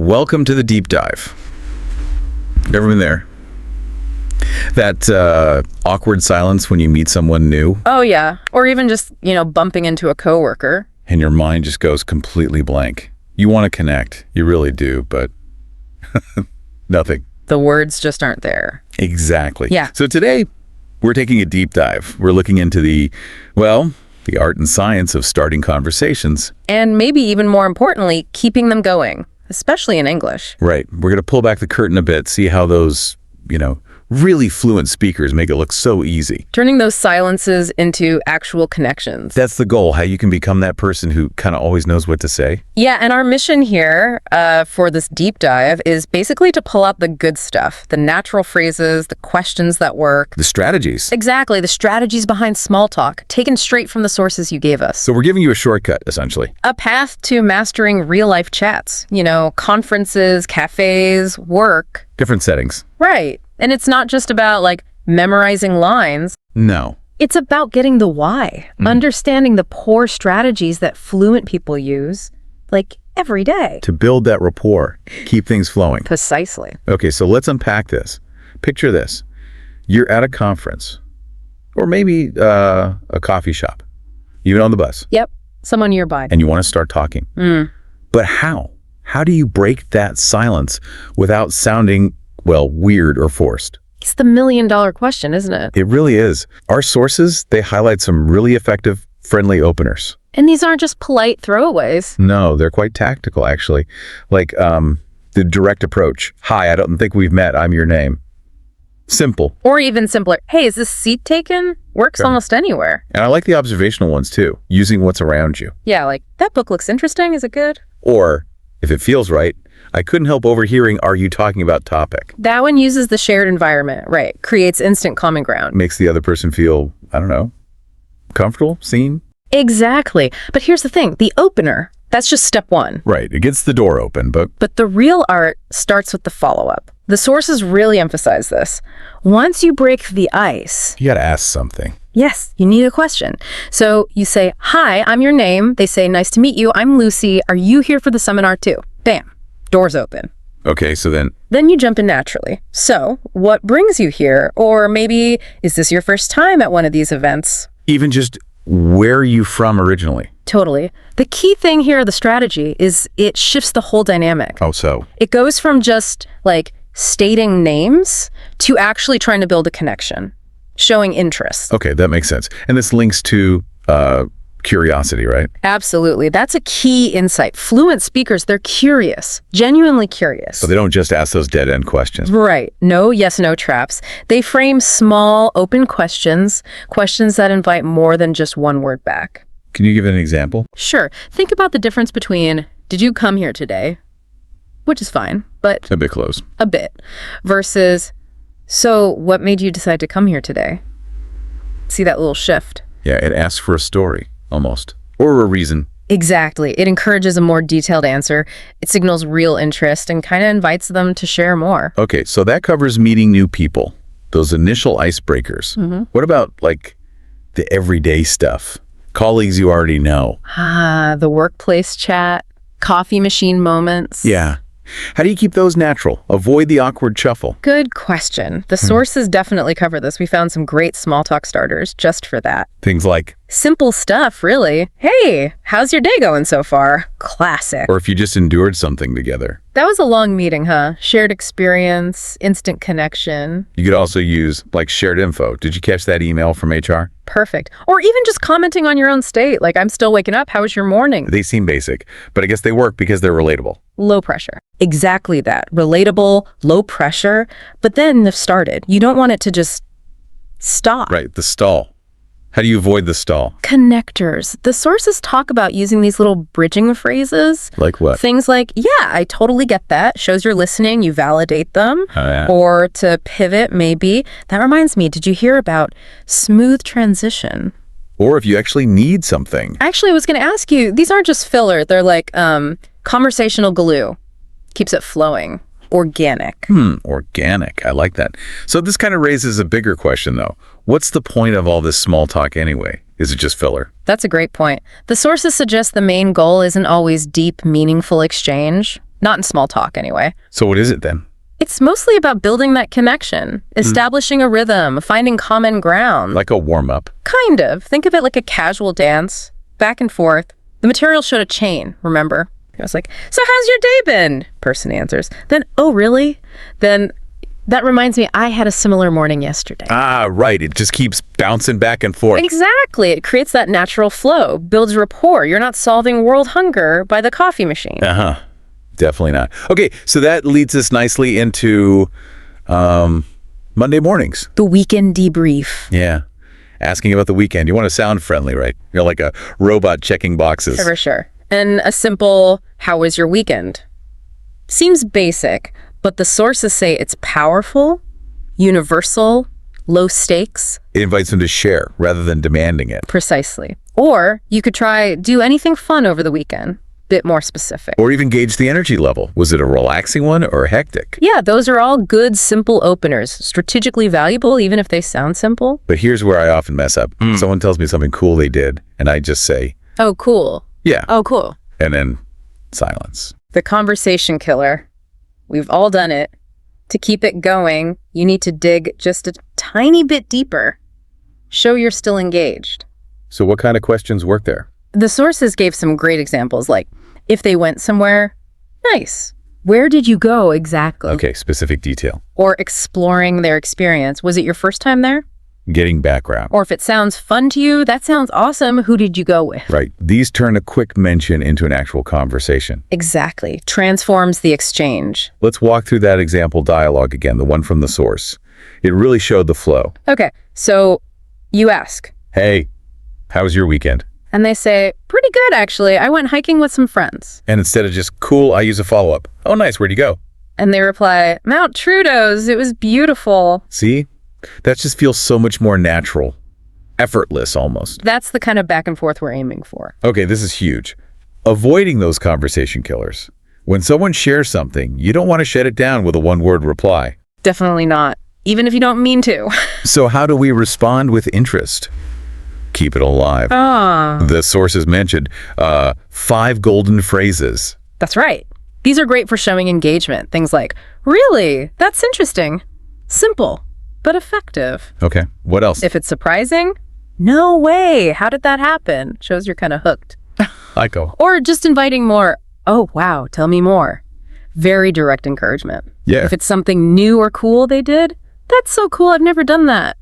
Welcome to the deep dive. Ever been there? That awkward silence when you meet someone new Oh, yeah. Or even just, bumping into a coworker. and your mind just goes completely blank. You want to connect. You really do, but nothing. The words just aren't there. Exactly. Yeah. So today, we're taking a deep dive. We're looking into the art and science of starting conversations. And maybe even more importantly, keeping them going, especially in English. Right. We're going to pull back the curtain a bit, see how those, really fluent speakers make it look so easy. Turning those silences into actual connections. That's the goal, how you can become that person who kind of always knows what to say. Yeah, and our mission here for this deep dive is basically to pull out the good stuff, the natural phrases, the questions that work. The strategies. Exactly, the strategies behind small talk, taken straight from the sources you gave us. So we're giving you a shortcut, essentially. A path to mastering real-life chats, conferences, cafes, work. Different settings. Right. And it's not just about, memorizing lines. No. It's about getting the why, understanding the poor strategies that fluent people use, every day. To build that rapport, keep things flowing. Precisely. Okay, so let's unpack this. Picture this. You're at a conference, or maybe a coffee shop, even on the bus, Yep. Someone nearby. and you want to start talking. But how? How do you break that silence without sounding, weird or forced? It's the million-dollar question, isn't it? It really is. Our sources, they highlight some really effective, friendly openers. And these aren't just polite throwaways. No, they're quite tactical, actually. Like the direct approach. Hi, I don't think we've met. I'm your name. Simple. Or even simpler. Hey, is this seat taken? Works almost anywhere. And I like the observational ones, too, using what's around you. Yeah, that book looks interesting. Is it good? Or, if it feels right, I couldn't help overhearing, are you talking about topic? That one uses the shared environment, right? Creates instant common ground. Makes the other person feel, I don't know, comfortable, seen? Exactly. But here's the thing. The opener, that's just step one. Right, it gets the door open, but But the real art starts with the follow-up. The sources really emphasize this. Once you break the ice, you gotta ask something. yes, you need a question. So you say, hi, I'm your name. They say, nice to meet you. I'm Lucy. Are you here for the seminar too? Bam. Doors open. Okay, so then, Then you jump in naturally. So, what brings you here? Or maybe, is this your first time at one of these events? even just, where are you from originally? Totally. The key thing here, the strategy, is it shifts the whole dynamic. Oh, so? It goes from just, stating names to actually trying to build a connection, showing interest. Okay, that makes sense. And this links to curiosity, right? Absolutely. That's a key insight. Fluent speakers, they're curious, genuinely curious. So they don't just ask those dead-end questions. Right. No yes, no traps. They frame small, open questions that invite more than just one word back. Can you give an example? Sure. Think about the difference between, did you come here today? Which is fine, but A bit close. a bit. Versus, so what made you decide to come here today? See that little shift? Yeah, it asks for a story, almost. Or a reason. Exactly. It encourages a more detailed answer. It signals real interest and kind of invites them to share more. Okay, so that covers meeting new people, those initial icebreakers. What about, the everyday stuff? Colleagues you already know. The workplace chat, coffee machine moments. Yeah. How do you keep those natural? Avoid the awkward shuffle. Good question. The sources definitely cover this. We found some great small talk starters just for that. Things like, Simple stuff, really. Hey, how's your day going so far? Classic. or if you just endured something together. That was a long meeting, huh? Shared experience, instant connection. You could also use, shared info. Did you catch that email from HR? Perfect. Or even just commenting on your own state, I'm still waking up. How was your morning? They seem basic, but I guess they work because they're relatable. Low pressure. Exactly that. Relatable, low pressure. But then they've started. You don't want it to just stop. Right, the stall. How do you avoid the stall? Connectors. The sources talk about using these little bridging phrases. Like what? Things like, yeah, I totally get that. Shows you're listening, you validate them. Oh, yeah. Or to pivot, maybe. That reminds me, did you hear about smooth transition? Or if you actually need something. Actually, I was going to ask you, these aren't just filler. They're conversational glue. Keeps it flowing. Organic. Organic. I like that. So this kind of raises a bigger question, though. What's the point of all this small talk anyway? Is it just filler? That's a great point. The sources suggest the main goal isn't always deep, meaningful exchange. Not in small talk, anyway. So what is it then? It's mostly about building that connection, establishing a rhythm, finding common ground. Like a warm-up. Kind of. Think of it like a casual dance, back and forth. The material showed a chain, remember? I was like, so how's your day been? Person answers. Then, oh, really? Then that reminds me, I had a similar morning yesterday. Ah, right. It just keeps bouncing back and forth. Exactly. It creates that natural flow, builds rapport. You're not solving world hunger by the coffee machine. Uh-huh. Definitely not. Okay, so that leads us nicely into Monday mornings. The weekend debrief. Yeah. Asking about the weekend. You want to sound friendly, right? You're like a robot checking boxes. For sure. And a simple, how was your weekend? Seems basic, but the sources say it's powerful, universal, low stakes. It invites them to share rather than demanding it. Precisely. Or you could try do anything fun over the weekend. Bit more specific. Or even gauge the energy level. Was it a relaxing one or hectic? Yeah, those are all good, simple openers. Strategically valuable, even if they sound simple. But here's where I often mess up. Someone tells me something cool they did, and I just say, Oh, cool. yeah. Oh, cool. And then silence. The conversation killer. We've all done it. To keep it going, you need to dig just a tiny bit deeper. Show you're still engaged. So what kind of questions work there? The sources gave some great examples, like, if they went somewhere, nice. Where did you go exactly? Okay, specific detail. Or exploring their experience. Was it your first time there? Getting background. Or if it sounds fun to you, that sounds awesome. Who did you go with? Right. These turn a quick mention into an actual conversation. Exactly. Transforms the exchange. Let's walk through that example dialogue again, the one from the source. It really showed the flow. Okay, so you ask. Hey, how was your weekend? And they say, pretty good, actually. I went hiking with some friends. And instead of just, cool, I use a follow-up. Oh, nice, where'd you go? And they reply, Mount Trudeau's. It was beautiful. See? That just feels so much more natural. Effortless, almost. That's the kind of back and forth we're aiming for. Okay, this is huge. Avoiding those conversation killers. When someone shares something, you don't want to shut it down with a one-word reply. Definitely not, even if you don't mean to. So how do we respond with interest? Keep it alive. The sources mentioned 5 golden phrases. That's right. These are great for showing engagement. Things like, really? That's interesting. Simple, but effective. Okay, what else? If it's surprising, no way. How did that happen? Shows you're kind of hooked. I go. Or just inviting more, oh, wow, tell me more. Very direct encouragement. Yeah. If it's something new or cool they did, that's so cool, I've never done that.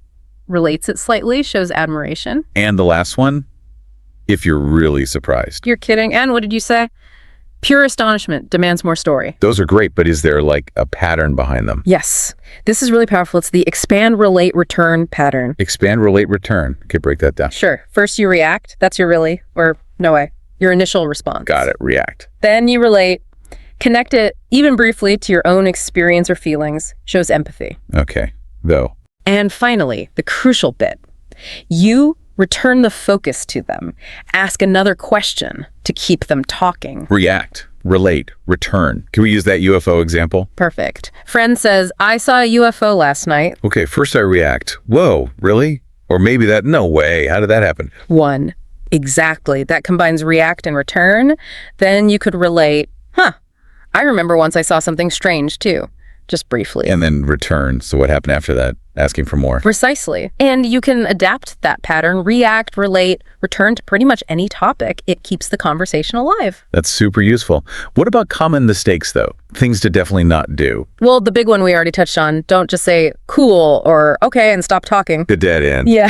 Relates it slightly, shows admiration. And the last one, if you're really surprised. You're kidding. And what did you say? Pure astonishment demands more story. Those are great, but is there like a pattern behind them? Yes. This is really powerful. It's the expand, relate, return pattern. Expand, relate, return. Okay, break that down. Sure. First you react. That's your really, or no way, your initial response. Got it, react. Then you relate. Connect it, even briefly, to your own experience or feelings. Shows empathy. Okay, though. And finally, the crucial bit. You return the focus to them. Ask another question to keep them talking. React, relate, return. Can we use that UFO example? Perfect. Friend says, I saw a UFO last night. Okay, first I react. Whoa, really? Or maybe that, no way. How did that happen? 1. Exactly. That combines react and return. Then you could relate, I remember once I saw something strange too. Just briefly. And then return. So what happened after that? Asking for more. Precisely. And you can adapt that pattern, react, relate, return to pretty much any topic. It keeps the conversation alive. That's super useful. What about common mistakes, though? Things to definitely not do. Well, the big one we already touched on. Don't just say cool or okay and stop talking. The dead end. Yeah.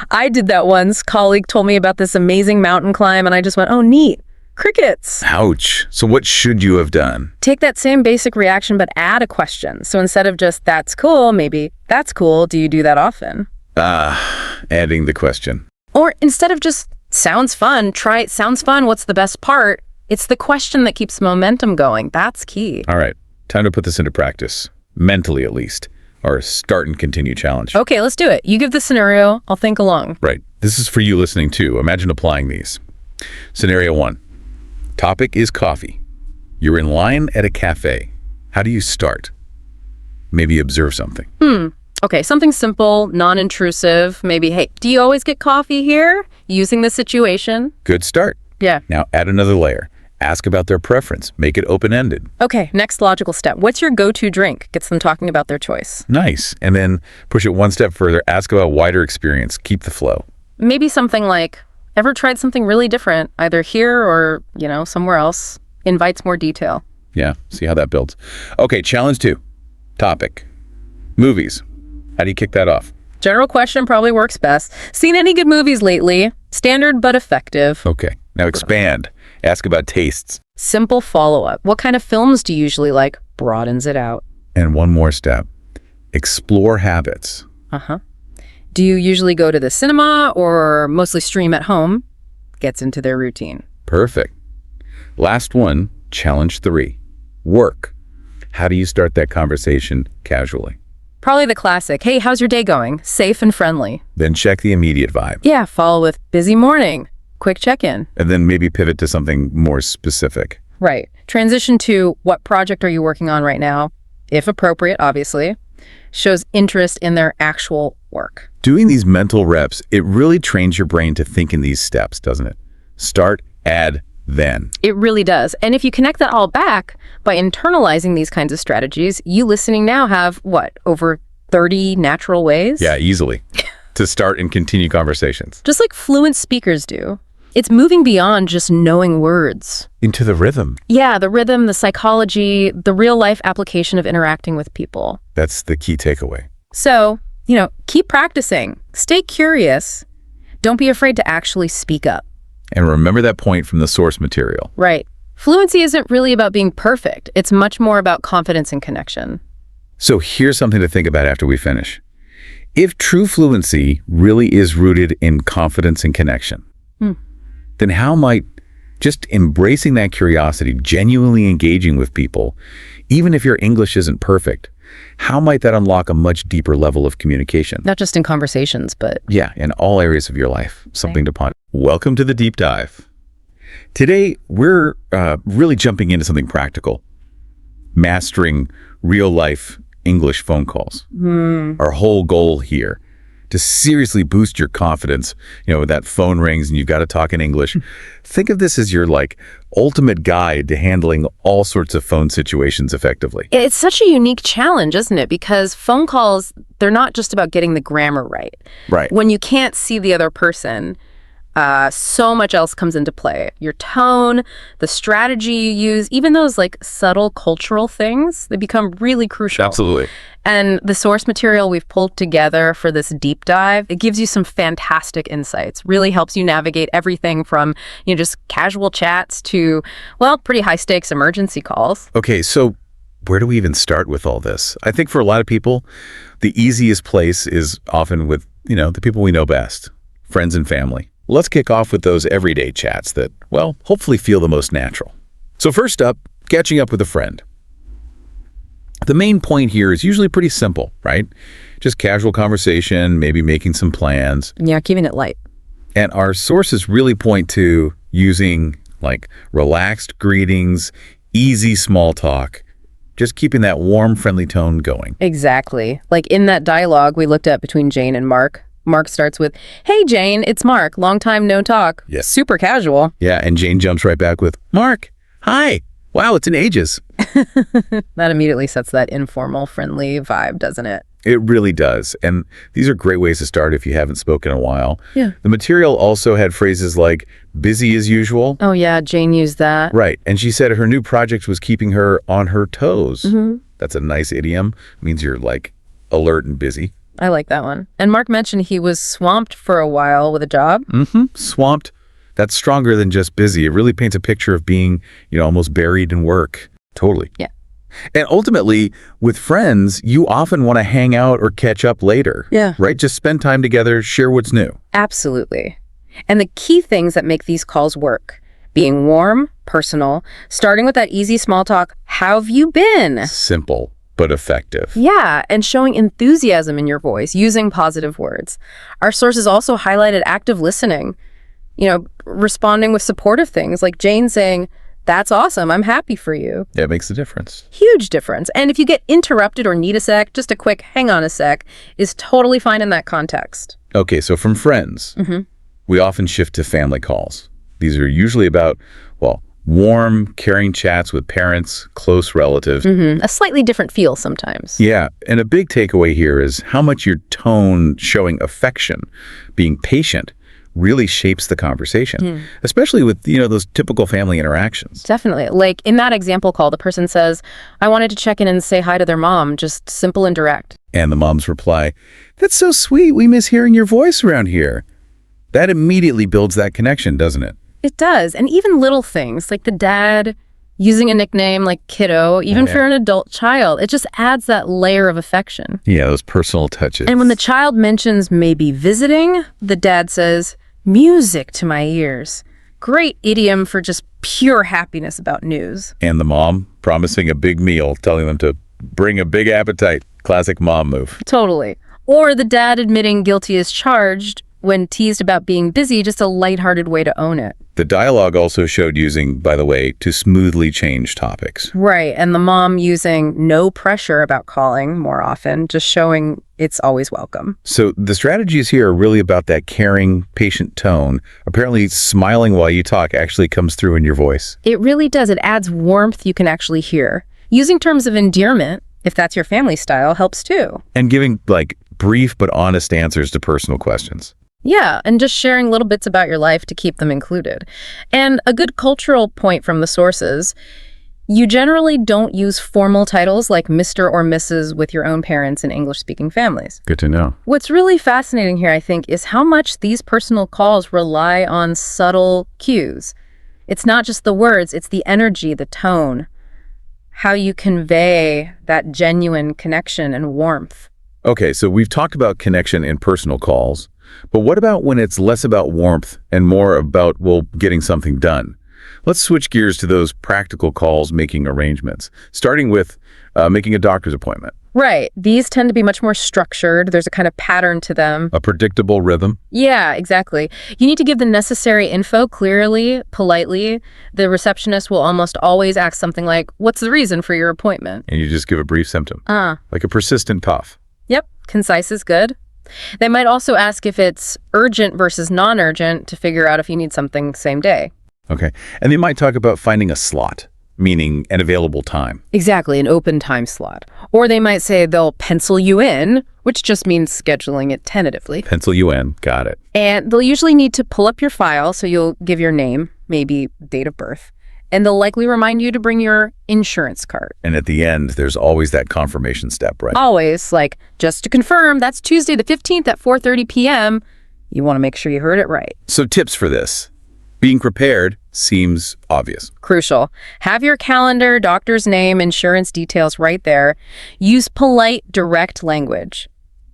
I did that once. Colleague told me about this amazing mountain climb and I just went, oh, neat. Crickets. Ouch. So what should you have done? Take that same basic reaction, but add a question. So instead of just, that's cool, maybe, that's cool, do you do that often? Adding the question. Or instead of just, sounds fun, try it, sounds fun, what's the best part? It's the question that keeps momentum going. That's key. All right. Time to put this into practice. Mentally, at least. Our start and continue challenge. Okay, let's do it. You give the scenario, I'll think along. Right. This is for you listening too. Imagine applying these. Scenario 1. Topic is coffee. You're in line at a cafe. How do you start? Maybe observe something. Okay, something simple, non-intrusive. Maybe, hey, do you always get coffee here? Using the situation. Good start. Yeah. Now add another layer. Ask about their preference. Make it open-ended. Okay, next logical step. What's your go-to drink? Gets them talking about their choice. Nice. And then push it one step further. Ask about wider experience. Keep the flow. Maybe something like, ever tried something really different, either here or, somewhere else? Invites more detail. Yeah, see how that builds. Okay, challenge 2. Topic. Movies. How do you kick that off? General question probably works best. Seen any good movies lately? Standard but effective. Okay, now expand. Ask about tastes. Simple follow-up. What kind of films do you usually like? Broadens it out. And one more step. Explore habits. Uh-huh. Do you usually go to the cinema or mostly stream at home? Gets into their routine. Perfect. Last one, challenge 3. Work. How do you start that conversation casually? Probably the classic, hey, how's your day going? Safe and friendly. Then check the immediate vibe. Yeah, follow with busy morning. Quick check-in. And then maybe pivot to something more specific. Right. Transition to what project are you working on right now? If appropriate, obviously. Shows interest in their actual work. Doing these mental reps, it really trains your brain to think in these steps, doesn't it? Start, add, then. It really does. And if you connect that all back by internalizing these kinds of strategies, you listening now have, over 30 natural ways? Yeah, easily. To start and continue conversations. Just like fluent speakers do. It's moving beyond just knowing words. Into the rhythm. Yeah, the rhythm, the psychology, the real-life application of interacting with people. That's the key takeaway. So, keep practicing. Stay curious. Don't be afraid to actually speak up. And remember that point from the source material. Right. Fluency isn't really about being perfect. It's much more about confidence and connection. So here's something to think about after we finish. If true fluency really is rooted in confidence and connection, then how might just embracing that curiosity, genuinely engaging with people, even if your English isn't perfect, how might that unlock a much deeper level of communication? Not just in conversations, but... Yeah, in all areas of your life. Something to ponder. Welcome to the Deep Dive. Today, we're really jumping into something practical. Mastering real-life English phone calls. Our whole goal here, to seriously boost your confidence, that phone rings and you've got to talk in English. Think of this as your ultimate guide to handling all sorts of phone situations effectively. It's such a unique challenge, isn't it? Because phone calls, they're not just about getting the grammar right. Right. When you can't see the other person, so much else comes into play. Your tone, the strategy you use, even those subtle cultural things, they become really crucial. Absolutely. And the source material we've pulled together for this deep dive, it gives you some fantastic insights, really helps you navigate everything from, just casual chats to, pretty high stakes emergency calls. Okay, so where do we even start with all this? I think for a lot of people, the easiest place is often with, the people we know best, friends and family. Let's kick off with those everyday chats that, hopefully feel the most natural. So first up, catching up with a friend. The main point here is usually pretty simple, right? Just casual conversation, maybe making some plans. Yeah, keeping it light. And our sources really point to using relaxed greetings, easy small talk, just keeping that warm, friendly tone going. Exactly. In that dialogue we looked at between Jane and Mark. Mark starts with, hey, Jane, it's Mark. Long time no talk. Yes. Super casual. Yeah, and Jane jumps right back with, Mark, hi. Wow, it's in ages. That immediately sets that informal, friendly vibe, doesn't it? It really does. And these are great ways to start if you haven't spoken in a while. Yeah. The material also had phrases like busy as usual. Oh, yeah, Jane used that. Right. And she said her new project was keeping her on her toes. That's a nice idiom. It means you're alert and busy. I like that one. And Mark mentioned he was swamped for a while with a job. Swamped. That's stronger than just busy. It really paints a picture of being, almost buried in work. Totally. Yeah. And ultimately, with friends, you often want to hang out or catch up later. Yeah. Right? Just spend time together, share what's new. Absolutely. And the key things that make these calls work, being warm, personal, starting with that easy small talk, how have you been? Simple, but effective. Yeah, and showing enthusiasm in your voice, using positive words. Our sources also highlighted active listening, responding with supportive things like Jane saying, that's awesome, I'm happy for you. Yeah, it makes a difference. Huge difference. And if you get interrupted or need a sec, just a quick hang on a sec is totally fine in that context. Okay, so from friends, we often shift to family calls. These are usually about, Warm, caring chats with parents, close relatives. A slightly different feel sometimes. Yeah, and a big takeaway here is how much your tone showing affection, being patient, really shapes the conversation, especially with, those typical family interactions. Definitely. Like in that example call, the person says, I wanted to check in and say hi to their mom, just simple and direct. And the mom's reply, "That's so sweet. We miss hearing your voice around here." That immediately builds that connection, doesn't it? It does. And even little things like the dad using a nickname like kiddo, even for an adult child, it just adds that layer of affection. Yeah, those personal touches. And when the child mentions maybe visiting, the dad says, music to my ears. Great idiom for just pure happiness about news. And the mom promising a big meal, telling them to bring a big appetite. Classic mom move. Totally. Or the dad admitting guilty as charged when teased about being busy, just a lighthearted way to own it. The dialogue also showed using, by the way, to smoothly change topics. Right, and the mom using no pressure about calling more often, just showing it's always welcome. So the strategies here are really about that caring, patient tone. Apparently, smiling while you talk actually comes through in your voice. It really does. It adds warmth you can actually hear. Using terms of endearment, if that's your family style, helps too. And giving, brief but honest answers to personal questions. Yeah, and just sharing little bits about your life to keep them included. And a good cultural point from the sources, you generally don't use formal titles like Mr. or Mrs. with your own parents in English-speaking families. Good to know. What's really fascinating here, I think, is how much these personal calls rely on subtle cues. It's not just the words, it's the energy, the tone, how you convey that genuine connection and warmth. Okay, so we've talked about connection in personal calls. But what about when it's less about warmth and more about, getting something done? Let's switch gears to those practical calls, making arrangements, starting with making a doctor's appointment. Right. These tend to be much more structured. There's a kind of pattern to them. A predictable rhythm. Yeah, exactly. You need to give the necessary info clearly, politely. The receptionist will almost always ask something like, what's the reason for your appointment? And you just give a brief symptom, like a persistent cough. Yep. Concise is good. They might also ask if it's urgent versus non-urgent to figure out if you need something same day. Okay. And they might talk about finding a slot, meaning an available time. Exactly, an open time slot. Or they might say they'll pencil you in, which just means scheduling it tentatively. Pencil you in. Got it. And they'll usually need to pull up your file, so you'll give your name, maybe date of birth. And they'll likely remind you to bring your insurance card. And at the end, there's always that confirmation step, right? Always, just to confirm, that's Tuesday the 15th at 4:30 p.m. You want to make sure you heard it right. So tips for this. Being prepared seems obvious. Crucial. Have your calendar, doctor's name, insurance details right there. Use polite, direct language.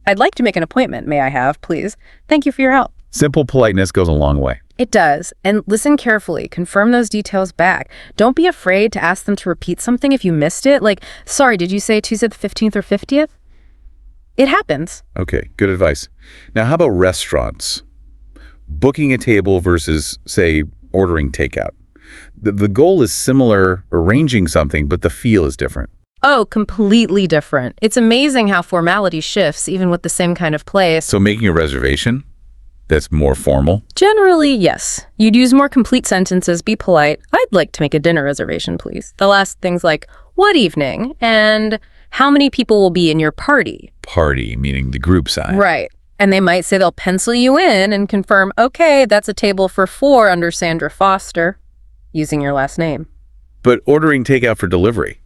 I'd like to make an appointment. May I have, please? Thank you for your help. Simple politeness goes a long way. It does. And listen carefully. Confirm those details back. Don't be afraid to ask them to repeat something if you missed it. Sorry, did you say Tuesday the 15th or 50th? It happens. Okay, good advice. Now, how about restaurants? Booking a table versus, say, ordering takeout. The goal is similar, arranging something, but the feel is different. Oh, completely different. It's amazing how formality shifts, even with the same kind of place. So making a reservation? That's more formal? Generally, yes. You'd use more complete sentences, be polite. I'd like to make a dinner reservation, please. They'll ask things like, what evening? And how many people will be in your party? Party, meaning the group size. Right. And they might say they'll pencil you in and confirm, okay, that's a table for 4 under Sandra Foster, using your last name. But ordering takeout for delivery?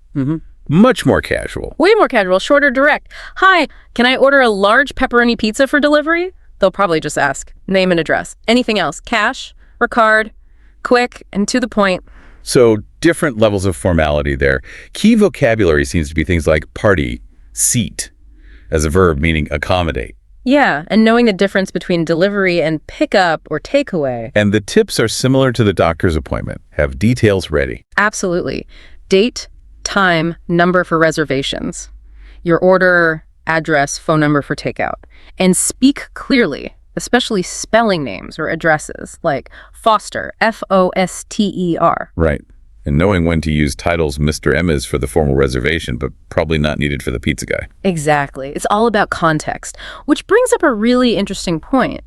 Much more casual. Way more casual, shorter, direct. Hi, can I order a large pepperoni pizza for delivery? They'll probably just ask, name and address. Anything else? Cash or card? Quick and to the point. So different levels of formality there. Key vocabulary seems to be things like party, seat, as a verb meaning accommodate. Yeah, and knowing the difference between delivery and pickup or takeaway. And the tips are similar to the doctor's appointment. Have details ready. Absolutely. Date, time, number for reservations. Your order, address, phone number for takeout. And speak clearly, especially spelling names or addresses, like Foster, Foster. Right. And knowing when to use titles Mr. M is for the formal reservation, but probably not needed for the pizza guy. Exactly. It's all about context, which brings up a really interesting point.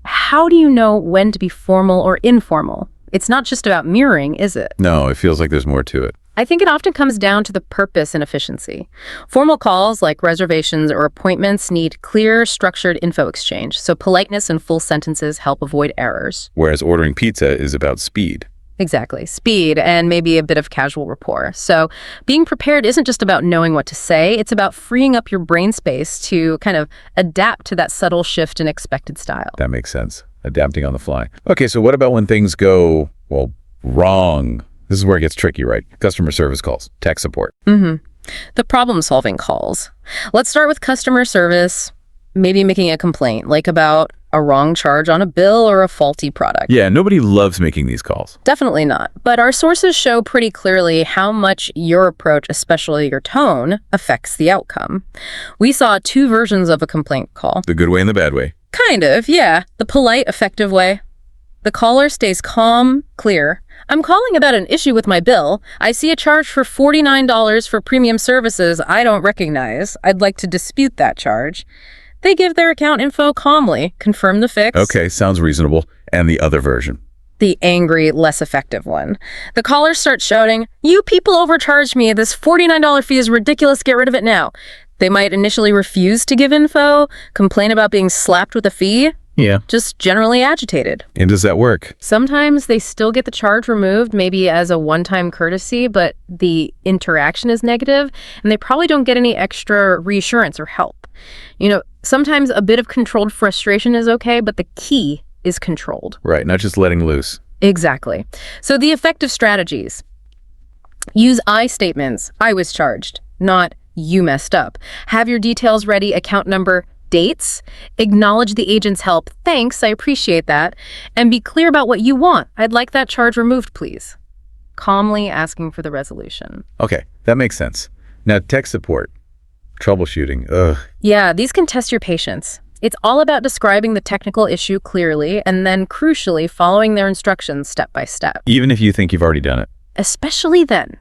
How do you know when to be formal or informal? It's not just about mirroring, is it? No, it feels like there's more to it. I think it often comes down to the purpose and efficiency. Formal calls like reservations or appointments need clear, structured info exchange, so politeness and full sentences help avoid errors. Whereas ordering pizza is about speed. Exactly. Speed and maybe a bit of casual rapport. So being prepared isn't just about knowing what to say, it's about freeing up your brain space to kind of adapt to that subtle shift in expected style. That makes sense. Adapting on the fly. Okay, so what about when things go, well, wrong? This is where it gets tricky, right? Customer service calls, tech support. The problem-solving calls. Let's start with customer service, maybe making a complaint, like about a wrong charge on a bill or a faulty product. Yeah, nobody loves making these calls. Definitely not. But our sources show pretty clearly how much your approach, especially your tone, affects the outcome. We saw 2 versions of a complaint call. The good way and the bad way. Kind of, yeah. The polite, effective way. The caller stays calm, clear. I'm calling about an issue with my bill. I see a charge for $49 for premium services I don't recognize. I'd like to dispute that charge. They give their account info calmly, confirm the fix. Okay, sounds reasonable. And the other version. The angry, less effective one. The caller starts shouting, "You people overcharged me. This $49 fee is ridiculous. Get rid of it now." They might initially refuse to give info, complain about being slapped with a fee. Yeah. Just generally agitated. And does that work? Sometimes they still get the charge removed, maybe as a one-time courtesy, but the interaction is negative, and they probably don't get any extra reassurance or help. Sometimes a bit of controlled frustration is okay, but the key is controlled. Right, not just letting loose. Exactly. So the effective strategies. Use I statements. I was charged, not you messed up. Have your details ready, account number, dates. Acknowledge the agent's help. Thanks, I appreciate that. And be clear about what you want. I'd like that charge removed, please. Calmly asking for the resolution. Okay, that makes sense. Now, tech support. Troubleshooting. Ugh. Yeah, these can test your patience. It's all about describing the technical issue clearly and then, crucially, following their instructions step by step. Even if you think you've already done it. Especially then.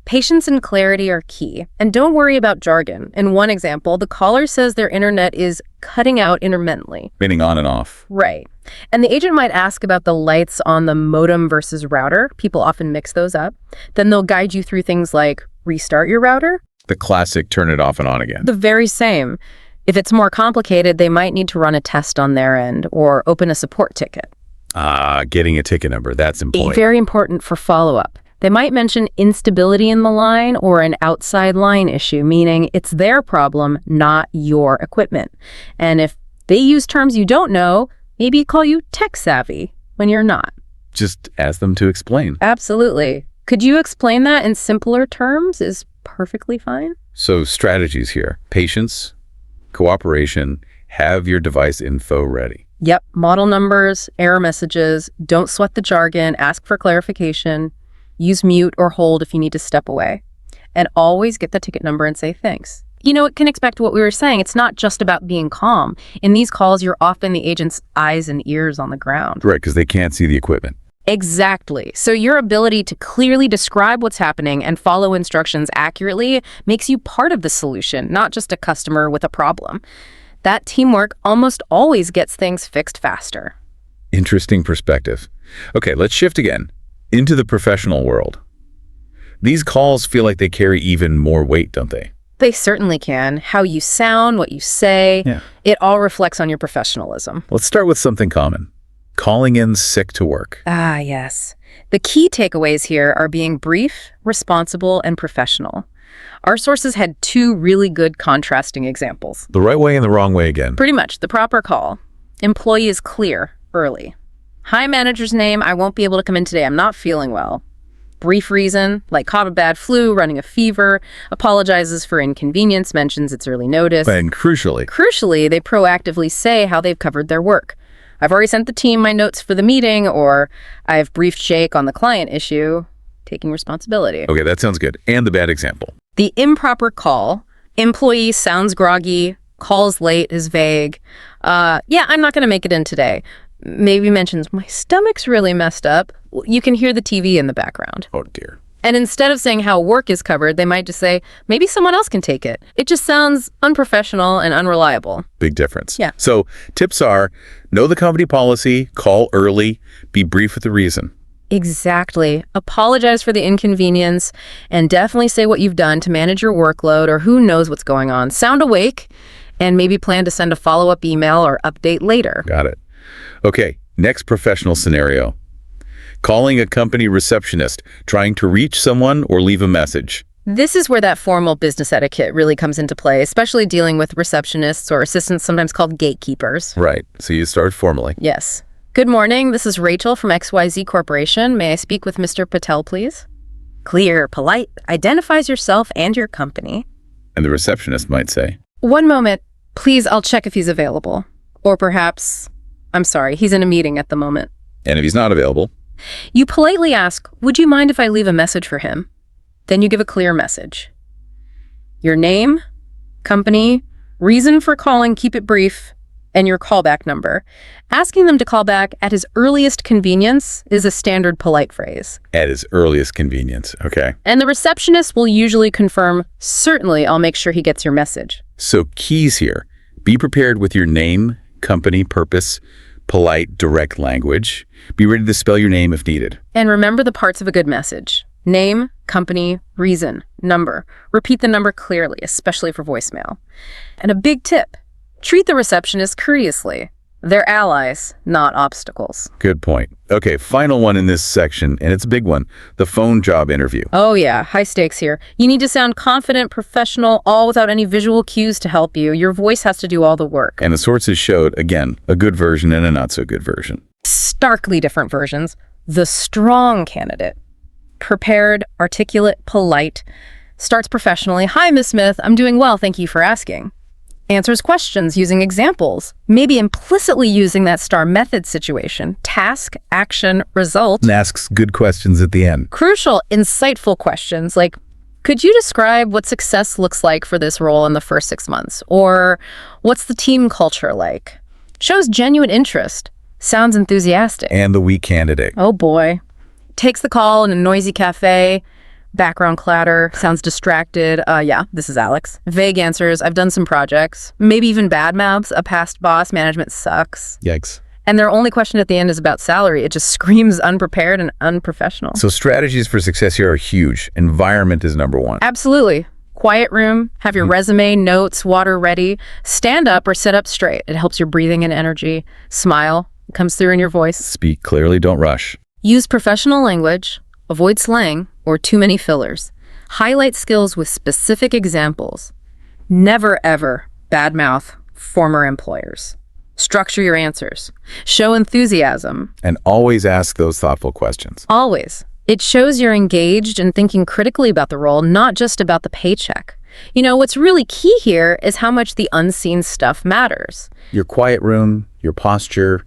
Patience and clarity are key. And don't worry about jargon. In one example, the caller says their internet is cutting out intermittently. Meaning on and off. Right. And the agent might ask about the lights on the modem versus router. People often mix those up. Then they'll guide you through things like restart your router. The classic turn it off and on again. The very same. If it's more complicated, they might need to run a test on their end or open a support ticket. Getting a ticket number. That's important. Very important for follow-up. They might mention instability in the line or an outside line issue, meaning it's their problem, not your equipment. And if they use terms you don't know, maybe call you tech savvy when you're not. Just ask them to explain. Absolutely. Could you explain that in simpler terms? Is perfectly fine. So strategies here. Patience, cooperation, have your device info ready. Yep. Model numbers, error messages, don't sweat the jargon, ask for clarification. Use mute or hold if you need to step away. And always get the ticket number and say thanks. It connects back to what we were saying. It's not just about being calm. In these calls, you're often the agent's eyes and ears on the ground. Right, because they can't see the equipment. Exactly. So your ability to clearly describe what's happening and follow instructions accurately makes you part of the solution, not just a customer with a problem. That teamwork almost always gets things fixed faster. Interesting perspective. Okay, let's shift again. Into the professional world. These calls feel like they carry even more weight, don't they? They certainly can. How you sound, what you say, It all reflects on your professionalism. Let's start with something common. Calling in sick to work. Ah, yes. The key takeaways here are being brief, responsible, and professional. Our sources had 2 really good contrasting examples. The right way and the wrong way again. Pretty much. The proper call. Employee is clear, early. Hi, manager's name. I won't be able to come in today. I'm not feeling well. Brief reason, like caught a bad flu, running a fever, apologizes for inconvenience, mentions it's early notice. And crucially, they proactively say how they've covered their work. I've already sent the team my notes for the meeting, or I've briefed Jake on the client issue, taking responsibility. Okay, that sounds good. And the bad example. The improper call, employee sounds groggy, calls late, is vague. I'm not going to make it in today. Maybe mentions, my stomach's really messed up. You can hear the TV in the background. Oh, dear. And instead of saying how work is covered, they might just say, maybe someone else can take it. It just sounds unprofessional and unreliable. Big difference. Yeah. So tips are, know the company policy, call early, be brief with the reason. Exactly. Apologize for the inconvenience and definitely say what you've done to manage your workload or who knows what's going on. Sound awake and maybe plan to send a follow-up email or update later. Got it. Okay, next professional scenario. Calling a company receptionist, trying to reach someone or leave a message. This is where that formal business etiquette really comes into play, especially dealing with receptionists or assistants, sometimes called gatekeepers. Right, so you start formally. Yes. Good morning, this is Rachel from XYZ Corporation. May I speak with Mr. Patel, please? Clear, polite, identifies yourself and your company. And the receptionist might say, One moment, please, I'll check if he's available. Or perhaps, I'm sorry, he's in a meeting at the moment. and if he's not available, You politely ask, would you mind if I leave a message for him? Then you give a clear message. Your name, company, reason for calling, keep it brief, and your callback number. Asking them to call back at his earliest convenience is a standard polite phrase. at his earliest convenience, okay? And the receptionist will usually confirm, certainly I'll make sure he gets your message. So keys here. Be prepared with your name, company, purpose, polite, direct language. Be ready to spell your name if needed. And remember the parts of a good message. Name, company, reason, number. Repeat the number clearly, especially for voicemail. And a big tip, treat the receptionist courteously. They're allies, not obstacles. Good point. Okay, final one in this section, and it's a big one, the phone job interview. Oh yeah, high stakes here. You need to sound confident, professional, all without any visual cues to help you. Your voice has to do all the work. And the sources showed, again, a good version and a not so good version. Starkly different versions. The strong candidate. Prepared, articulate, polite. Starts professionally. Hi, Miss Smith. I'm doing well. Thank you for asking. Answers questions using examples, maybe implicitly using that STAR method situation. Task, action, result. And asks good questions at the end. Crucial, insightful questions like, could you describe what success looks like for this role in the first 6 months? Or what's the team culture like? Shows genuine interest. Sounds enthusiastic. And the weak candidate. Oh boy. Takes the call in a noisy cafe. Background clatter, sounds distracted. Yeah, this is Alex. Vague answers, I've done some projects. Maybe even bad mouths, a past boss, management sucks. Yikes. And their only question at the end is about salary. It just screams unprepared and unprofessional. So strategies for success here are huge. Environment is number one. Absolutely. Quiet room, have your resume, notes, water ready. Stand up or sit up straight. It helps your breathing and energy. Smile, it comes through in your voice. Speak clearly, don't rush. Use professional language. Avoid slang or too many fillers. Highlight skills with specific examples. Never, ever badmouth former employers. Structure your answers. Show enthusiasm. And always ask those thoughtful questions. Always. It shows you're engaged and thinking critically about the role, not just about the paycheck. You know, what's really key here is how much the unseen stuff matters. Your quiet room, your posture,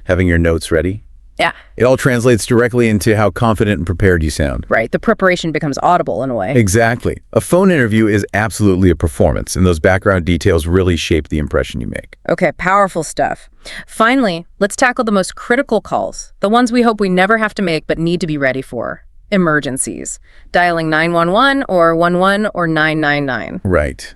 having your notes ready. Yeah, It all translates directly into how confident and prepared you sound. right. The preparation becomes audible in a way. Exactly. A phone interview is absolutely a performance, and those background details really shape the impression you make. Okay, powerful stuff. Finally, let's tackle the most critical calls, the ones we hope we never have to make but need to be ready for. Emergencies. Dialing 911 or 11 or 999. Right.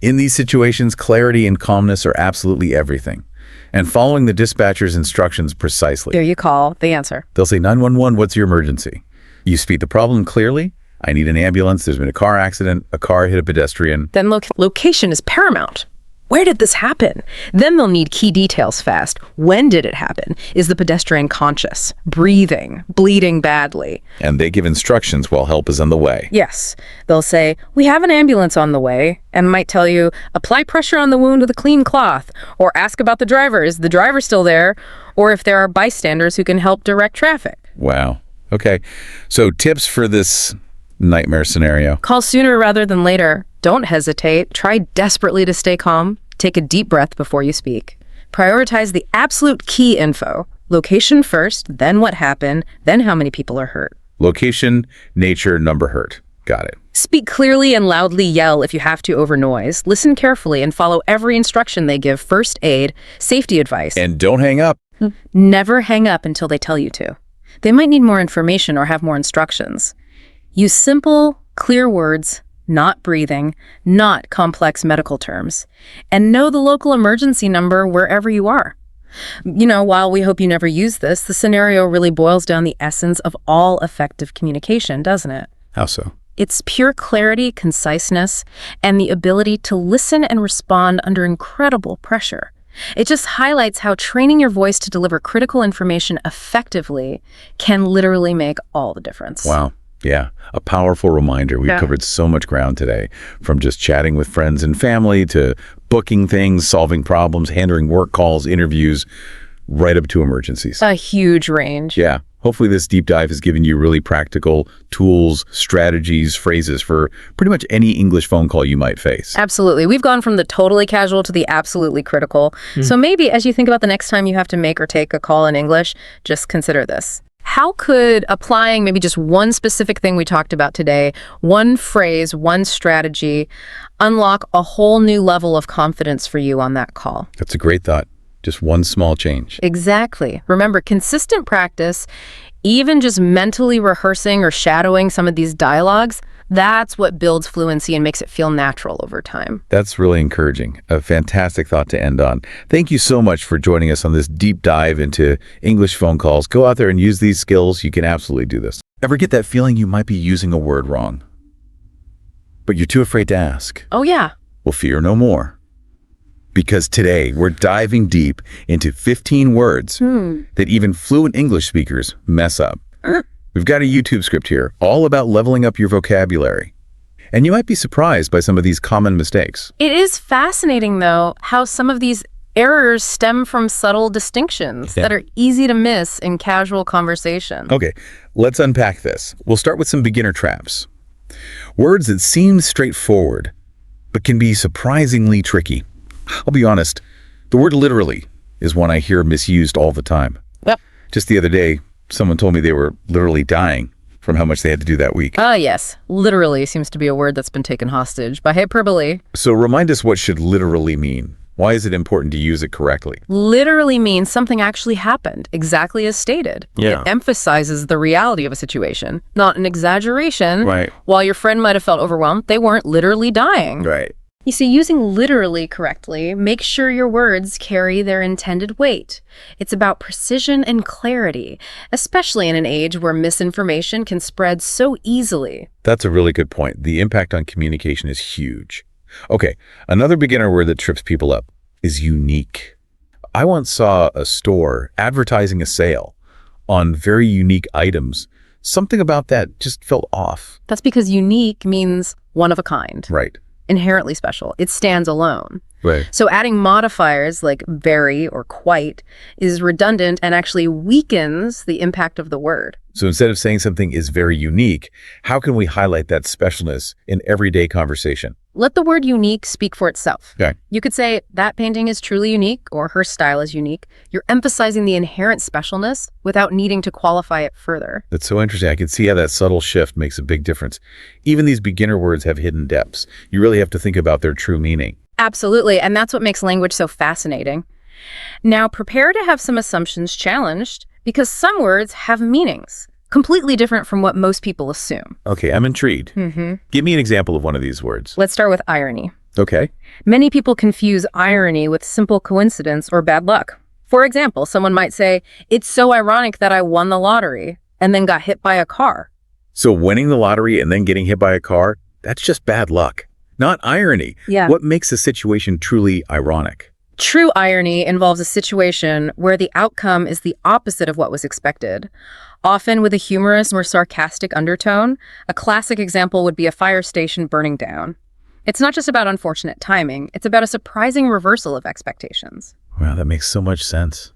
In these situations, clarity and calmness are absolutely everything. And following the dispatcher's instructions precisely. There you call, they answer. They'll say, 911, what's your emergency? You speak the problem clearly. I need an ambulance. There's been a car accident. A car hit a pedestrian. Then location is paramount. Where did this happen? Then they'll need key details fast. When did it happen? Is the pedestrian conscious, breathing, bleeding badly? And they give instructions while help is on the way. Yes. They'll say, we have an ambulance on the way, and might tell you, apply pressure on the wound with a clean cloth, or ask about the driver. Is the driver still there? Or if there are bystanders who can help direct traffic. Wow. Okay. So tips for this nightmare scenario. Call sooner rather than later. Don't hesitate. Try desperately to stay calm. Take a deep breath before you speak. Prioritize the absolute key info. Location first, then what happened, then how many people are hurt. Location, nature, number hurt. Got it. Speak clearly and loudly yell if you have to over noise. Listen carefully and follow every instruction they give. First aid, safety advice. And don't hang up. Never hang up until they tell you to. They might need more information or have more instructions. Use simple, clear words, not breathing, not complex medical terms, and know the local emergency number wherever you are. While we hope you never use this, the scenario really boils down the essence of all effective communication, doesn't it? How so? It's pure clarity, conciseness, and the ability to listen and respond under incredible pressure. It just highlights how training your voice to deliver critical information effectively can literally make all the difference. Wow. Yeah, a powerful reminder. We've covered so much ground today, from just chatting with friends and family to booking things, solving problems, handling work calls, interviews, right up to emergencies. A huge range. Yeah. Hopefully this deep dive has given you really practical tools, strategies, phrases for pretty much any English phone call you might face. Absolutely. We've gone from the totally casual to the absolutely critical. So maybe as you think about the next time you have to make or take a call in English, just consider this. How could applying maybe just one specific thing we talked about today, one phrase, one strategy, unlock a whole new level of confidence for you on that call? That's a great thought. Just one small change. Exactly. Remember, consistent practice, even just mentally rehearsing or shadowing some of these dialogues, that's what builds fluency and makes it feel natural over time. That's really encouraging. A fantastic thought to end on. Thank you so much for joining us on this deep dive into English phone calls. Go out there and use these skills. You can absolutely do this. Ever get that feeling you might be using a word wrong, but you're too afraid to ask? Oh, yeah. Well, fear no more. Because today we're diving deep into 15 words that even fluent English speakers mess up. We've got a YouTube script here all about leveling up your vocabulary. And you might be surprised by some of these common mistakes. It is fascinating, though, how some of these errors stem from subtle distinctions that are easy to miss in casual conversation. Okay, let's unpack this. We'll start with some beginner traps. Words that seem straightforward, but can be surprisingly tricky. I'll be honest, the word literally is one I hear misused all the time. Yep. Just the other day, someone told me they were literally dying from how much they had to do that week. Yes. Literally seems to be a word that's been taken hostage by hyperbole. So remind us, what should literally mean? Why is it important to use it correctly? Literally means something actually happened, exactly as stated. Yeah. It emphasizes the reality of a situation, not an exaggeration. Right. While your friend might have felt overwhelmed, they weren't literally dying. Right. You see, using literally correctly makes sure your words carry their intended weight. It's about precision and clarity, especially in an age where misinformation can spread so easily. That's a really good point. The impact on communication is huge. Okay, another beginner word that trips people up is unique. I once saw a store advertising a sale on very unique items. Something about that just felt off. That's because unique means one of a kind. Right. Inherently special. It stands alone. Right. So adding modifiers like very or quite is redundant and actually weakens the impact of the word. So instead of saying something is very unique, how can we highlight that specialness in everyday conversation? Let the word unique speak for itself. Okay. You could say that painting is truly unique or her style is unique. You're emphasizing the inherent specialness without needing to qualify it further. That's so interesting. I can see how that subtle shift makes a big difference. Even these beginner words have hidden depths. You really have to think about their true meaning. Absolutely, and that's what makes language so fascinating. Now, prepare to have some assumptions challenged because some words have meanings completely different from what most people assume. Okay, I'm intrigued. Give me an example of one of these words. Let's start with irony. Okay. Many people confuse irony with simple coincidence or bad luck. For example, someone might say, "It's so ironic that I won the lottery and then got hit by a car." So winning the lottery and then getting hit by a car, that's just bad luck, not irony. Yeah. What makes a situation truly ironic? True irony involves a situation where the outcome is the opposite of what was expected, often with a humorous or sarcastic undertone. A classic example would be a fire station burning down. It's not just about unfortunate timing, it's about a surprising reversal of expectations. Wow, that makes so much sense.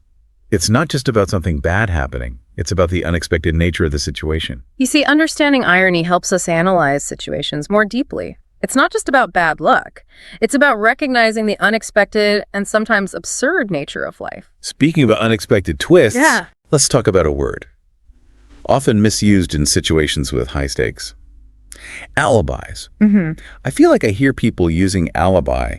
It's not just about something bad happening. It's about the unexpected nature of the situation. You see, understanding irony helps us analyze situations more deeply. It's not just about bad luck. It's about recognizing the unexpected and sometimes absurd nature of life. Speaking of unexpected twists, Yeah. let's talk about a word often misused in situations with high stakes. Alibis. I feel like I hear people using alibi